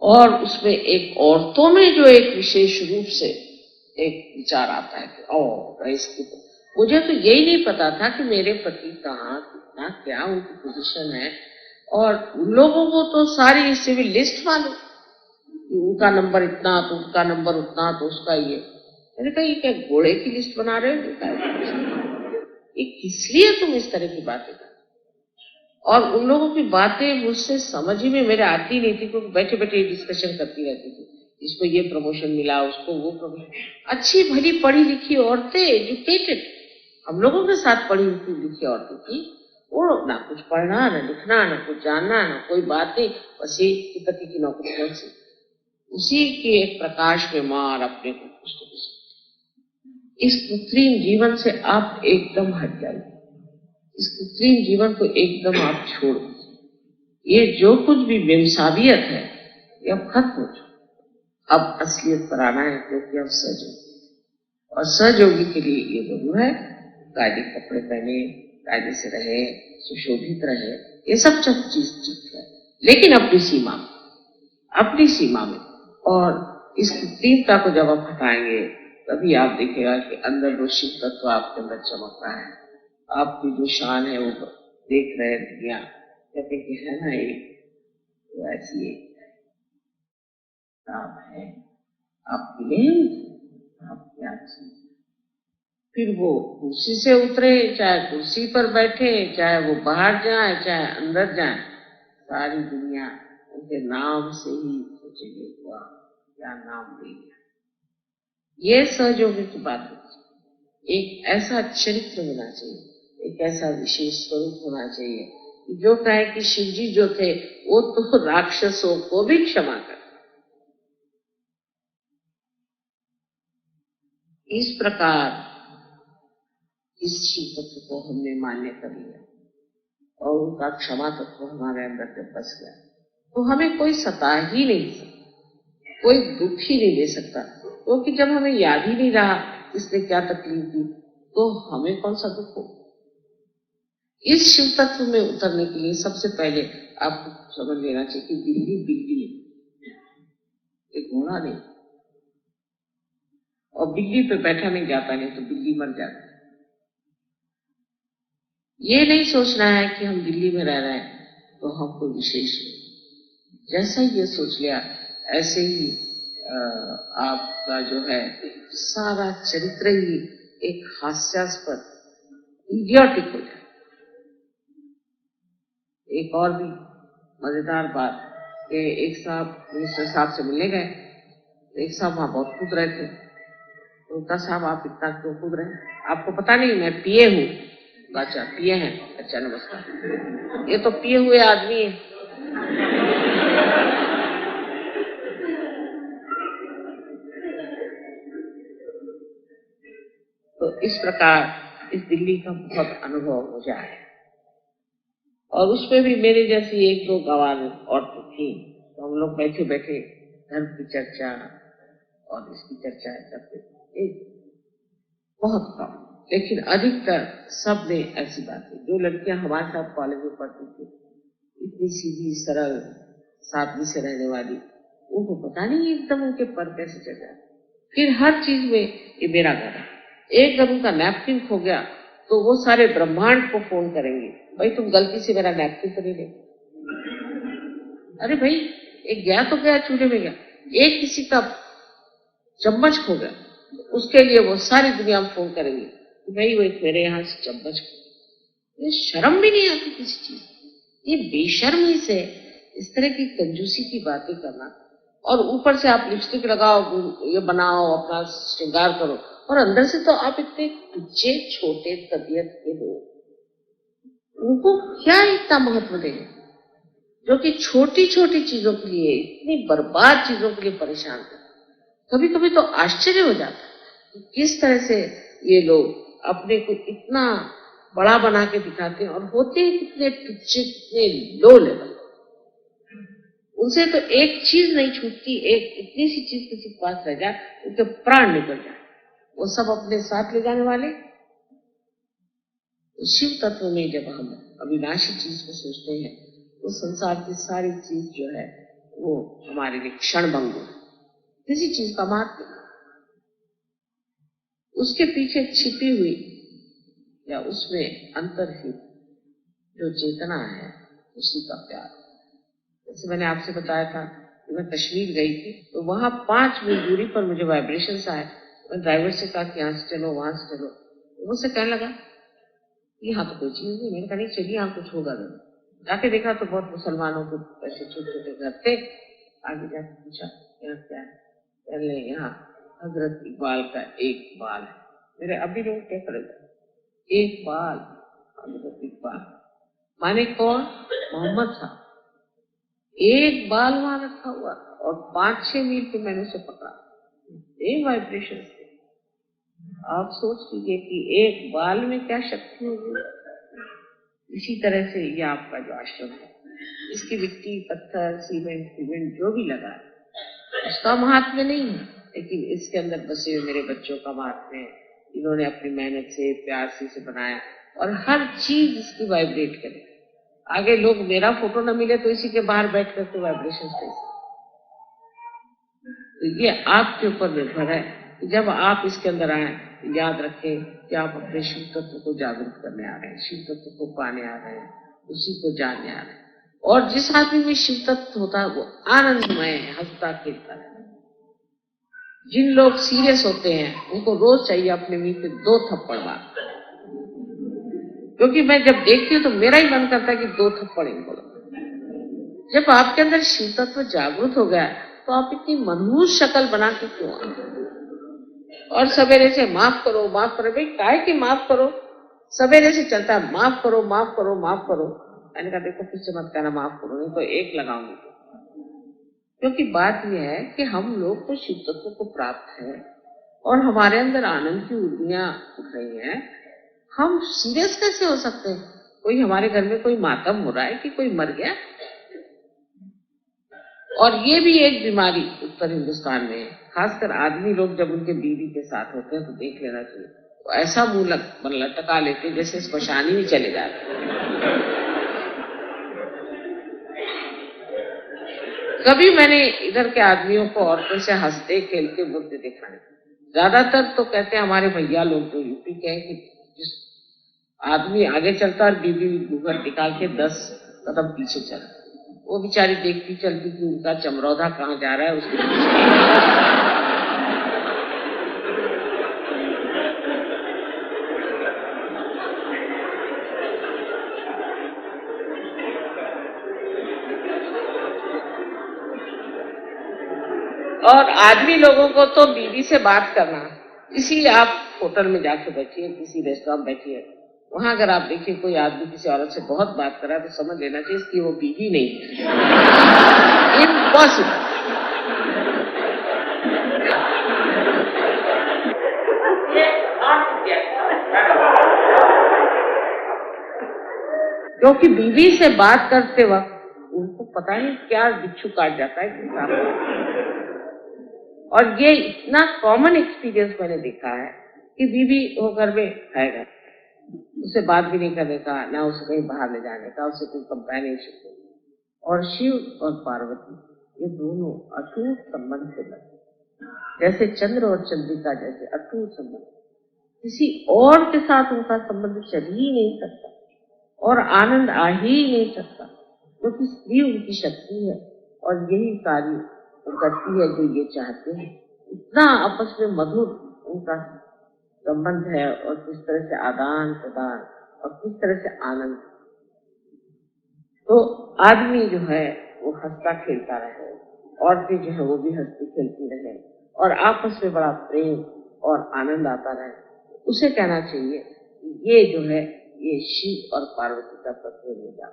और उसमें एक औरतों में जो एक विशेष रूप से एक विचार आता है कि ओ इसकी तो, मुझे तो यही नहीं पता था कि मेरे पति कहाँ, कितना, क्या उनकी पोजीशन है। और उन लोगों को तो सारी सिविल लिस्ट मालूम, उनका नंबर इतना तो उसका नंबर उतना तो उसका ये। मैंने कहा ये क्या घोड़े की लिस्ट बना रहे हो? ये किस लिए तुम इस तरह की बातें कर? और उन लोगों की बातें मुझसे समझ ही में मेरे आती नहीं थी, क्योंकि बैठे बैठे डिस्कशन करती रहती थी, इसको ये प्रमोशन मिला, उसको वो प्रमोशन। अच्छी भली पढ़ी लिखी औरतें, एजुकेटेड, हम लोगों के साथ पढ़ी लिखी औरतें थी, वो ना कुछ पढ़ना, ना लिखना, ना कुछ जानना, ना कोई बात नहीं, बस ये कि पति की नौकरी कौन सी, उसी के एक प्रकाश में मार अपने को कुछ। इस कृत्रिम जीवन से आप एकदम हट जाइए, इस कृत्रिम जीवन को एकदम आप छोड़ दीजिए। ये जो कुछ भी बेमसाबियत है ये अब खत्म हो जाए, अब असलियत पर आना है, क्योंकि अब सहयोगी, और सहयोगी के लिए ये जरूर है कायदे कपड़े पहने, कायदे से रहे, सुशोभित रहे, ये सब चीज ठीक है, लेकिन अपनी सीमा में, अपनी सीमा में। और इस कृत्रिमता को जब आप हटाएंगे तभी आप देखिएगा कि अंदर जो शिव तत्व आपके अंदर चमक रहा है, आपकी जो शान है वो देख रहे दुनिया, कहते कि है ना एक ऐसी एक आप है, आप मिले, आप क्या चीज। फिर वो कुर्सी से उतरे, चाहे कुर्सी पर बैठे, चाहे वो बाहर जाए, चाहे अंदर जाए, सारी दुनिया उनके नाम से ही सोचेगी हुआ क्या नाम देंगे। ये सहयोगी की बात है। एक ऐसा चरित्र होना चाहिए, एक ऐसा विशेष स्वरूप होना चाहिए जो कहे कि शिव जी जो थे वो तो राक्षसों को भी क्षमा कर। इस प्रकार इस शिव तत्व को हमने मान्य कर लिया और उनका क्षमा तत्व हमारे अंदर जब बस गया तो हमें कोई सता ही नहीं सकता, कोई दुख ही नहीं दे सकता, क्योंकि जब हमें याद ही नहीं रहा इसने क्या तकलीफ दी तो हमें कौन सा दुख हो। इस शिव तत्व में उतरने के लिए सबसे पहले आपको समझ लेना चाहिए कि बिल्ली बिल्ली है, एक घोड़ा नहीं, और बिल्ली पे बैठा नहीं जाता, नहीं तो बिल्ली मर जाती। ये नहीं सोचना है कि हम दिल्ली में रह रहे हैं तो हम कोई विशेष नहीं, जैसा ही ये सोच लिया ऐसे ही आपका जो है सारा चरित्र ही एक हास्यास्पद इडियोटिक हो जाए। एक और भी मजेदार बात कि एक साहब मिनिस्टर साहब से मिलने गए, तो एक साहब वहां बहुत कूद रहे थे, तो उनका साहब आप इतना क्यों कूद रहे हैं? आपको पता नहीं मैं पिए हूँ? अच्छा पिए हैं, अच्छा नमस्कार। ये तो पिए हुए आदमी है। तो इस प्रकार इस दिल्ली का बहुत अनुभव हो जाए, और उसमें भी मेरे जैसी एक दो गवार औरतें थी, तो हम लोग बैठे बैठे धर्म की चर्चा और इसकी चर्चा करते थे, बहुत कम, लेकिन अधिकतर सब ने ऐसी बातें। जो लड़कियां हमारे साथ कॉलेज में पढ़ती थी, इतनी सीधी सरल सादगी से रहने वाली, उनको पता नहीं एकदम उनके पर कैसे चढ़ जाए। फिर हर चीज में ये मेरा घर है, एक जब उनका नैपकिन खो गया तो वो सारे ब्रह्मांड को फोन करेंगे, भाई तुम गलती से मेरा नैपकिन तो नहीं ले। अरे भाई एक गया तो गया, चूल्हे में गया, एक किसी का चम्मच खो गया, उसके लिए वो सारी दुनिया में फोन करेंगे कि भाई वो एक मेरे यहाँ से चम्मच खो। ये शर्म भी नहीं आती किसी चीज, ये बेशर्मी से इस तरह की कंजूसी की बातें करना, और ऊपर से आप लिपस्टिक लगाओ, ये बनाओ, अपना श्रृंगार करो, और अंदर से तो आप इतने तुच्छे छोटे तबीयत के लोग, उनको क्या इतना महत्व देंगे जो कि छोटी छोटी चीजों के लिए, इतनी बर्बाद चीजों के लिए परेशान है। कभी कभी तो आश्चर्य हो जाता है कि किस तरह से ये लोग अपने को इतना बड़ा बना के दिखाते हैं और होते हैं कितने तुच्छे, कितने लो लेवल। उनसे तो एक चीज नहीं छूटती, एक इतनी सी चीज किसी के पास रह जाए उनके प्राण निकल जाए, वो सब अपने साथ ले जाने वाले। तो शिव तत्व में जब हम अविनाशी चीज को सोचते हैं तो संसार की सारी चीज जो है वो हमारे लिए क्षण भंगुर है, किसी चीज का महत्व नहीं। उसके पीछे छिपी हुई या उसमें अंतर्हित जो चेतना है उसी का प्यार। जैसे मैंने आपसे बताया था कि मैं कश्मीर गई थी, तो वहां 5 मील दूरी पर मुझे वाइब्रेशंस आए। मैं ड्राइवर से कहा कि यहाँ से चलो, वहां से चलो। तो मुझसे कहने लगा यहाँ तो कोई चीज नहीं। मैंने कहा नहीं चलिए, यहाँ कुछ होगा नहीं। जाके देखा तो बहुत मुसलमानों के ऐसे छोटे छोटे घर थे। आगे जाके पूछा यहाँ क्या है, कहने यहाँ हजरत इकबाल का एक बाल है। मेरे अभी लोग क्या करेगा, एक बाल, हजरत इकबाल माने कौन, मोहम्मद साहब। एक बाल वहां रखा हुआ और 5-6 मील पे मैंने उसे पकड़ा, सेम वाइब्रेशन से। आप सोच लीजिए कि एक बाल में क्या शक्ति होगी। इसी तरह से ये आपका जो आश्रम है, इसकी मिट्टी, पत्थर, सीमेंट जो भी लगा है उसका महात्म्य नहीं है, लेकिन इसके अंदर बसे हुए मेरे बच्चों का महात्म्य है। इन्होंने अपनी मेहनत से, प्यार से इसे बनाया और हर चीज इसकी वाइब्रेट करे। आगे लोग मेरा फोटो न मिले तो इसी के बाहर बैठ करके वाइब्रेशन से। तो ये आपके ऊपर निर्भर है कि जब आप इसके अंदर आए, याद रखें कि आप अपने शिव तत्व को जागरूक करने आ रहे हैं, शिव तत्व को पाने आ रहे हैं, उसी को जानने आ रहे हैं। और जिस आदमी में शिव तत्व होता है वो आनंदमय है, हंसता खेलता है। जिन लोग सीरियस होते हैं उनको रोज चाहिए अपने मुंह पे 2 थप्पड़ मार, क्योंकि मैं जब देखती हूँ तो मेरा ही मन करता है कि 2 थप्पड़ इनको। जब आपके अंदर शिव तत्व जागृत हो गया तो आप इतनी मनहूस शक्ल बना के क्यों आए? और सवेरे से माफ करो, माफ करो। भाई काहे की माफ करो, सवेरे से चलता है माफ करो, माफ करो, माफ करो। मैंने कहा देखो फिर से मत कहना माफ करो, नहीं तो 1 लगाऊंगी। क्योंकि बात यह है कि हम लोग तो शिव तत्व को प्राप्त है और हमारे अंदर आनंद की ऊर्मियां उठ रही हैं। हम सीरियस कैसे हो सकते हैं? कोई हमारे घर में कोई मातम हो रहा है कि कोई मर गया? और ये भी एक बीमारी उत्तर हिंदुस्तान में है, खासकर आदमी लोग जब उनके बीवी के साथ होते हैं तो देख लेना चाहिए, तो ऐसा मुंह लटका लेते जैसे स्मशानी में चले जाते। कभी मैंने इधर के आदमियों को औरतों से हंसते खेलते बोलते देखा नहीं। ज्यादातर तो कहते हैं हमारे भैया लोग जो यूपी के हैं कि जिस आदमी आगे चलता और बीवी घूंघट निकाल के 10 कदम पीछे चलता, वो बेचारी देखती चलती कि उनका चमरौधा कहाँ जा रहा है उसके और आदमी लोगों को तो बीवी से बात करना, इसी आप होटल में जाके बैठिए, किसी रेस्टोरेंट में बैठिए, वहां अगर आप देखिए कोई आदमी किसी औरत से बहुत बात कर रहा है तो समझ लेना चाहिए इसकी वो बीवी नहीं है। इम्पॉसिबल। क्योंकि बीवी से बात करते वक्त उनको पता नहीं क्या बिच्छू काट जाता है। और ये इतना कॉमन एक्सपीरियंस मैंने देखा है कि बीवी होकर में आएगा, उसे बात भी नहीं करने का, ना उसे कहीं बाहर ले जाने का, उसे कोई कंपेनियनशिप नहीं। और शिव और पार्वती ये दोनों अटूट संबंध से बने, जैसे चंद्र और चंद्रिका जैसे अटूट संबंध। किसी और के साथ उनका संबंध चल ही नहीं सकता और आनंद आ ही नहीं सकता, क्योंकि स्त्री उनकी शक्ति है और यही कार्य वो करती है जो ये चाहते हैं। इतना आपस में मधुर उनका संबंध है और किस तरह से आदान प्रदान और किस तरह से आनंद। तो आदमी जो है वो हंसता खेलता रहे, औरतें जो है वो भी हंसती खेलती रहे और आपस में बड़ा प्रेम और आनंद आता रहे। उसे कहना चाहिए ये जो है ये शिव और पार्वती का प्रतियोगिता।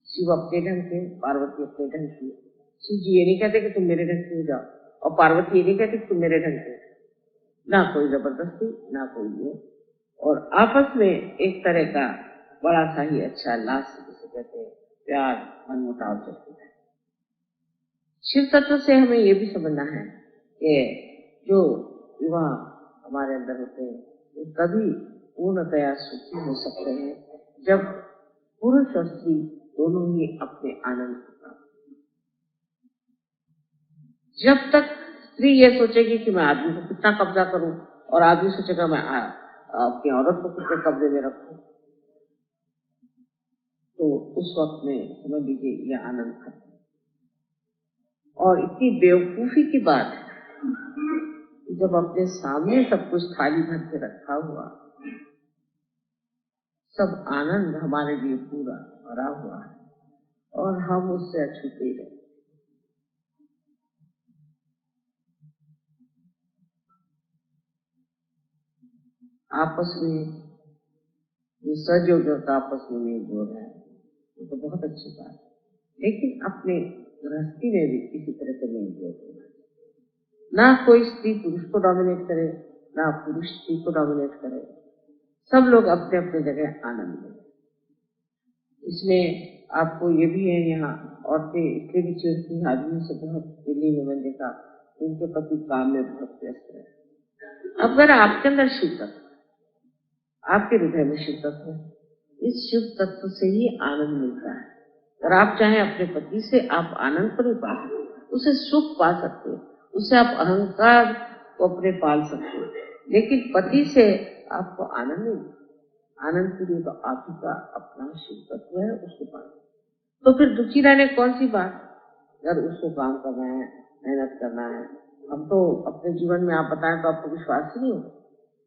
शिव अपने ढंग से, पार्वती अपने ढंग से। शिव जी ये नहीं कहते कि तुम मेरे ढंग से हो जाओ और पार्वती ये नहीं कहती कि तुम मेरे ढंग से। ना कोई जबरदस्ती ना कोई ये, और आपस में एक तरह का बड़ा सा ही अच्छा लास्ट जिसे कहते हैं प्यार मनमुटाव चलता है। शिव तत्व से हमें ये भी समझना है कि जो विवाह हमारे अंदर होते हैं वो तभी पूर्णतया सुखी हो सकते हैं जब पुरुष और स्त्री दोनों ही अपने आनंद को प्राप्त। जब तक स्त्री ये सोचेगी कि मैं आदमी को कितना कब्जा करूं और आदमी सोचेगा मैं अपनी औरत को कितने कब्जे में रखूं, तो उस वक्त में समझ लीजिए यह आनंद खत्म। और इतनी बेवकूफी की बात है जब अपने सामने सब कुछ थाली भर के रखा हुआ, सब आनंद हमारे लिए पूरा भरा हुआ है और हम उससे अछूते रहे। आपस में जो सहयोग का आपस में मेल जोड़ रहा है वो तो बहुत अच्छी बात है, लेकिन अपने गृहस्थी में भी इसी तरह से मेल जोड़ होना। ना कोई स्त्री पुरुष को डोमिनेट करे, ना पुरुष स्त्री को डोमिनेट करे, सब लोग अपने अपने जगह आनंद लें। इसमें आपको ये भी है, यहाँ औरतें इसलिए भी चिड़ती हैं आदमी से बहुत, दिल्ली में मैंने देखा उनके पति काम में बहुत व्यस्त है। अगर आपके अंदर शिव तत्व, आपके हृदय में शिव तत्व है, इस शिव तत्व से ही आनंद मिलता है। और आप चाहे अपने पति से आप आनंद को नहीं पा सकते, उसे सुख पा सकते, उससे आप अहंकार को अपने पाल सकते, लेकिन पति से आपको आनंद नहीं। आनंद के लिए तो आप ही का अपना शिव तत्व है, उसको पाना। तो फिर दुखी रहने कौन सी बात, अगर उसको काम करना है, मेहनत करना है। हम तो अपने जीवन में आप बताएं तो आपको विश्वास ही नहीं होगा,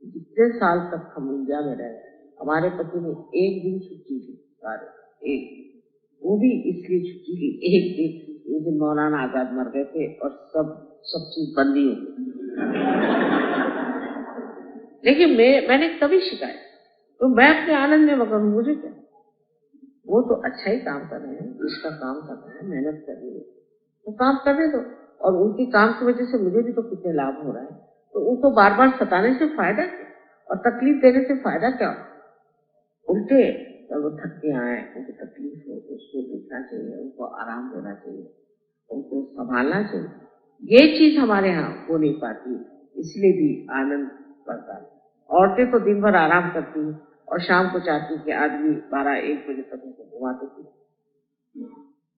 जितने साल तक हम इंडिया में रहे हमारे पति ने एक दिन छुट्टी ली, सारे एक दिन, वो भी इसलिए छुट्टी ली एक दिन, वो दिन मौलाना आजाद मर गए थे और सब चीज बंदी हो गई। लेकिन मैंने कभी शिकायत, तो मैं अपने आनंद में मगन हूं, मुझे क्या, वो तो अच्छा ही काम कर रहे हैं, जिसका काम कर रहे हैं, मेहनत कर रही है, वो काम करने दो। और उनके काम की वजह से मुझे भी तो कितने लाभ हो रहा है, तो उनको बार बार सताने से फायदा क्या और तकलीफ देने से फायदा क्या। उल्टे जब वो थक के आए, उनको तकलीफ हो तो उसको देखना चाहिए, उनको आराम देना चाहिए, उनको संभालना चाहिए। ये चीज हमारे यहाँ हो नहीं पाती, इसलिए भी आनंद बढ़ता है। औरतें तो दिन भर आराम करती हैं और शाम को चाहती कि आदमी 12-1 बजे तक उनको घुमाते थे।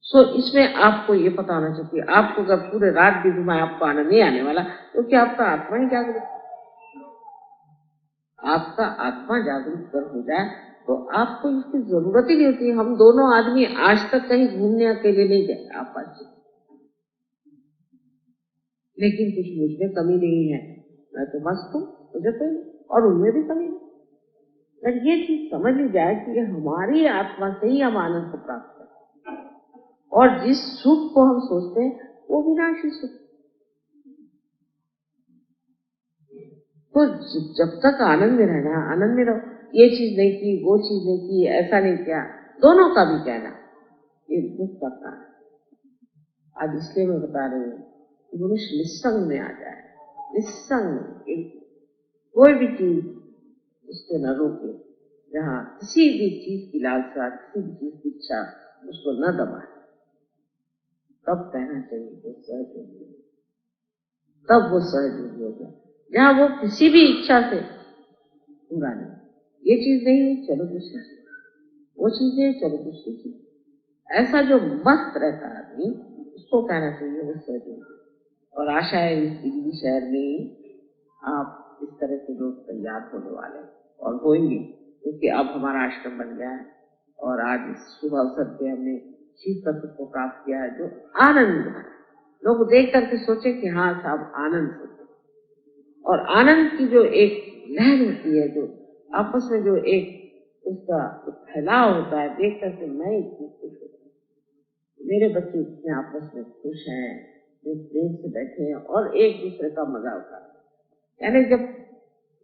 सो इसमें आपको ये पता होना चाहिए, आपको अगर पूरे रात भी घुमाए आपको आनंद नहीं आने वाला, क्योंकि आपका आत्मा ही जागरूक, आपका आत्मा जागरूक कर हो जाए तो आपको इसकी जरूरत ही नहीं होती। हम दोनों आदमी आज तक कहीं घूमने अकेले नहीं गए आपस में, लेकिन कुछ मुझ में कमी नहीं है, मैं तो मस्त हूँ, मुझे तो और उनमें भी कमी नहीं। अगर ये चीज समझ ली जाए कि हमारी आत्मा से ही हम आनंद को प्राप्त करते हैं और जिस सुख को हम सोचते हैं वो विनाशी सुख। तो जब तक आनंद में रहना, आनंद में रहो। ये चीज नहीं की, वो चीज नहीं की, ऐसा नहीं किया, दोनों का भी कहना ये दुख करता है। आज इसलिए मैं बता रही हूँ कि मनुष्य निस्संग में आ जाए, निस्संग, कोई भी चीज उसको न रोके, जहाँ किसी भी चीज की लालसा, किसी भी चीज की इच्छा उसको न दबाए, तब कहना चाहिए वो सहयोगी, तब वो सहयोगी हो गया। जहाँ वो किसी भी इच्छा से पूरा नहीं, ये चीज नहीं है चलो दूसरी चीज, वो चीज है चलो दूसरी चीज, ऐसा जो मस्त रहता है आदमी उसको कहना चाहिए वो सहयोगी। और आशा है इस दिल्ली शहर में आप इस तरह के लोग तैयार होने वाले और होंगे, क्योंकि अब हमारा आश्रम बन गया है और आज इस शुभ अवसर पे हमने शिव तत्व को प्राप्त किया है, जो आनंद है। लोग देख करके सोचे कि हाँ साहब आनंद होते, और आनंद की जो एक लहर होती है, जो आपस में जो एक उसका फैलाव होता है, देख करके मैं इतनी खुश होती हूँ। मेरे बच्चे इतने आपस में खुश हैं, वे प्रेम से बैठे हैं और एक दूसरे का मजा उठा रहे हैं। यानी जब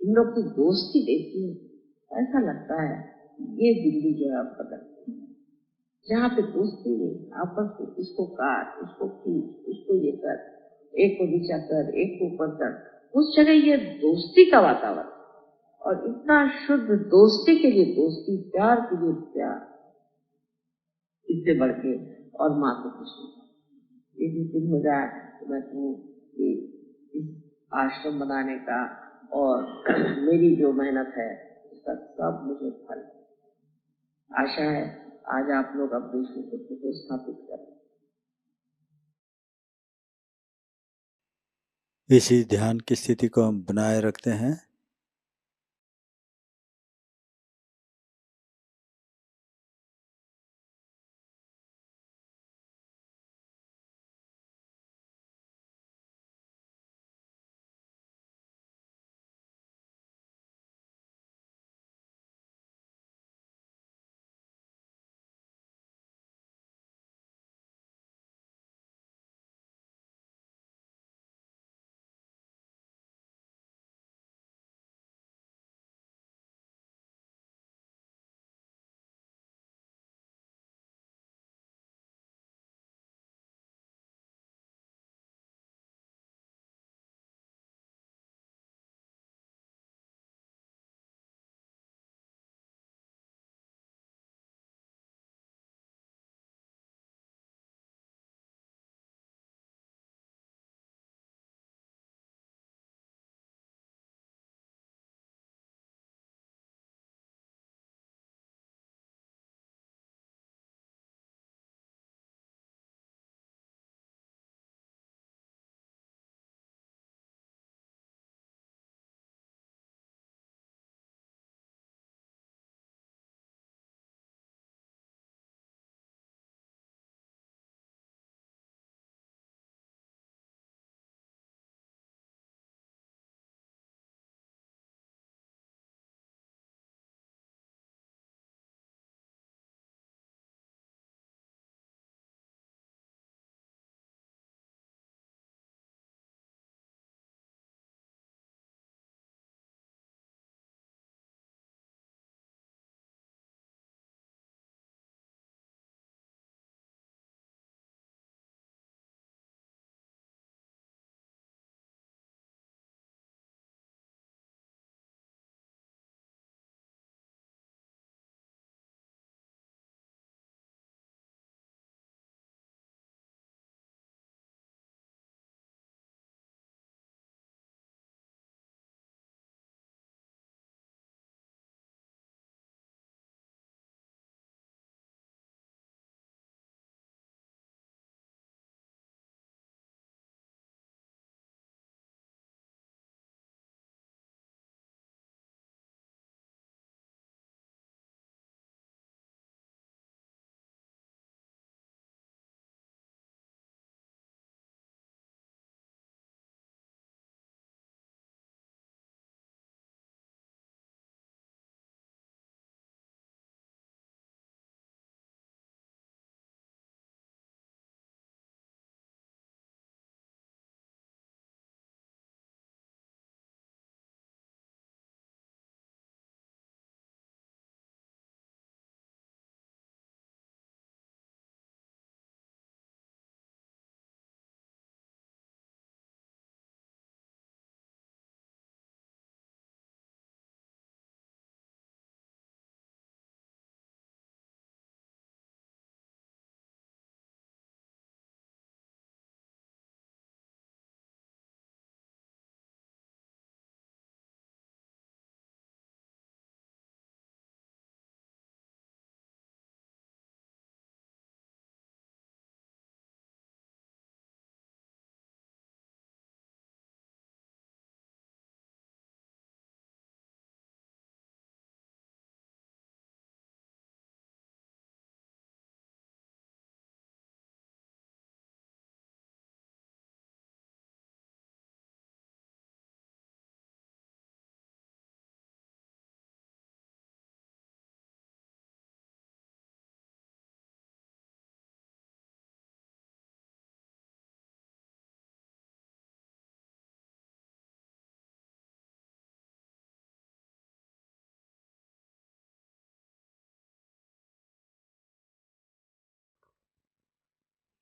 इन लोग की दोस्ती देखती है, ऐसा लगता है ये दिल्ली जो है अब बदल, जहाँ पे दोस्ती नहीं, आपस में इसको काट, उसको खींच, उसको ये कर, एक को नीचा कर, एक को ऊपर कर, उस जगह ये दोस्ती का वातावरण, और इतना शुद्ध दोस्ती के लिए दोस्ती, प्यार के लिए प्यार, इससे बढ़ के और माँ को कुछ नहीं। ये भी दिन हो जाए तो मैं कहूँ कि इस आश्रम बनाने का और मेरी जो मेहनत है उसका सब मुझे फल, आशा है आज आप लोग अपने इस तत्व को स्थापित करें। इसी ध्यान की स्थिति को हम बनाए रखते हैं।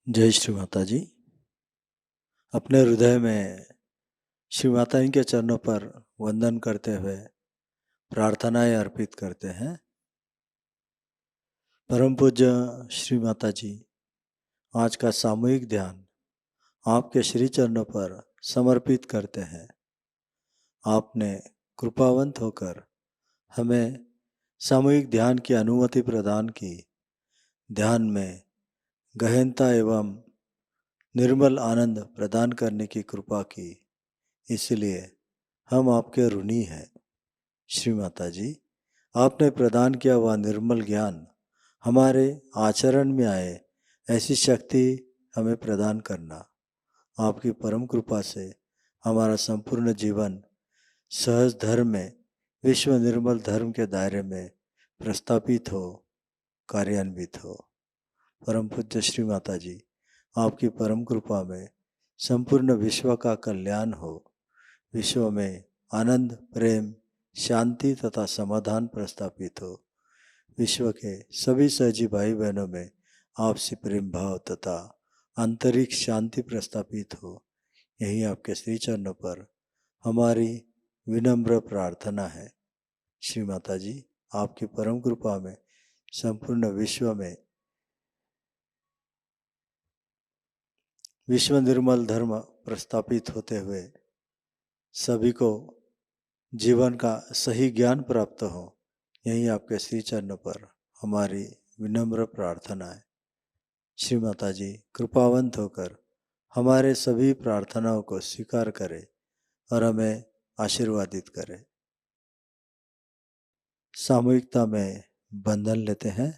जय श्री माता जी। अपने हृदय में श्री माता जी के चरणों पर वंदन करते हुए प्रार्थनाएं अर्पित करते हैं। परम पूज्य श्री माता जी, आज का सामूहिक ध्यान आपके श्री चरणों पर समर्पित करते हैं। आपने कृपावंत होकर हमें सामूहिक ध्यान की अनुमति प्रदान की। ध्यान में गहनता एवं निर्मल आनंद प्रदान करने की कृपा की, इसलिए हम आपके ऋणी हैं। श्री माता जी, आपने प्रदान किया वह निर्मल ज्ञान हमारे आचरण में आए, ऐसी शक्ति हमें प्रदान करना। आपकी परम कृपा से हमारा संपूर्ण जीवन सहज धर्म में, विश्व निर्मल धर्म के दायरे में प्रस्थापित हो, कार्यान्वित हो। परम पूज्य श्री माता जी, आपकी परम कृपा में संपूर्ण विश्व का कल्याण हो। विश्व में आनंद, प्रेम, शांति तथा समाधान प्रस्थापित हो। विश्व के सभी सहजी भाई बहनों में आपसी प्रेम भाव तथा आंतरिक शांति प्रस्थापित हो। यही आपके श्री चरणों पर हमारी विनम्र प्रार्थना है। श्री माता जी, आपकी परम कृपा में संपूर्ण विश्व निर्मल धर्म प्रस्थापित होते हुए सभी को जीवन का सही ज्ञान प्राप्त हो, यही आपके श्री चरणों पर हमारी विनम्र प्रार्थना है। श्री माता जी, कृपावंत होकर हमारे सभी प्रार्थनाओं को स्वीकार करें और हमें आशीर्वादित करें। सामूहिकता में बंधन लेते हैं।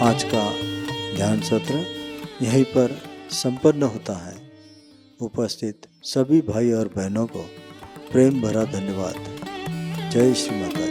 आज का ध्यान सत्र यहीं पर संपन्न होता है। उपस्थित सभी भाई और बहनों को प्रेम भरा धन्यवाद। जय श्री माता।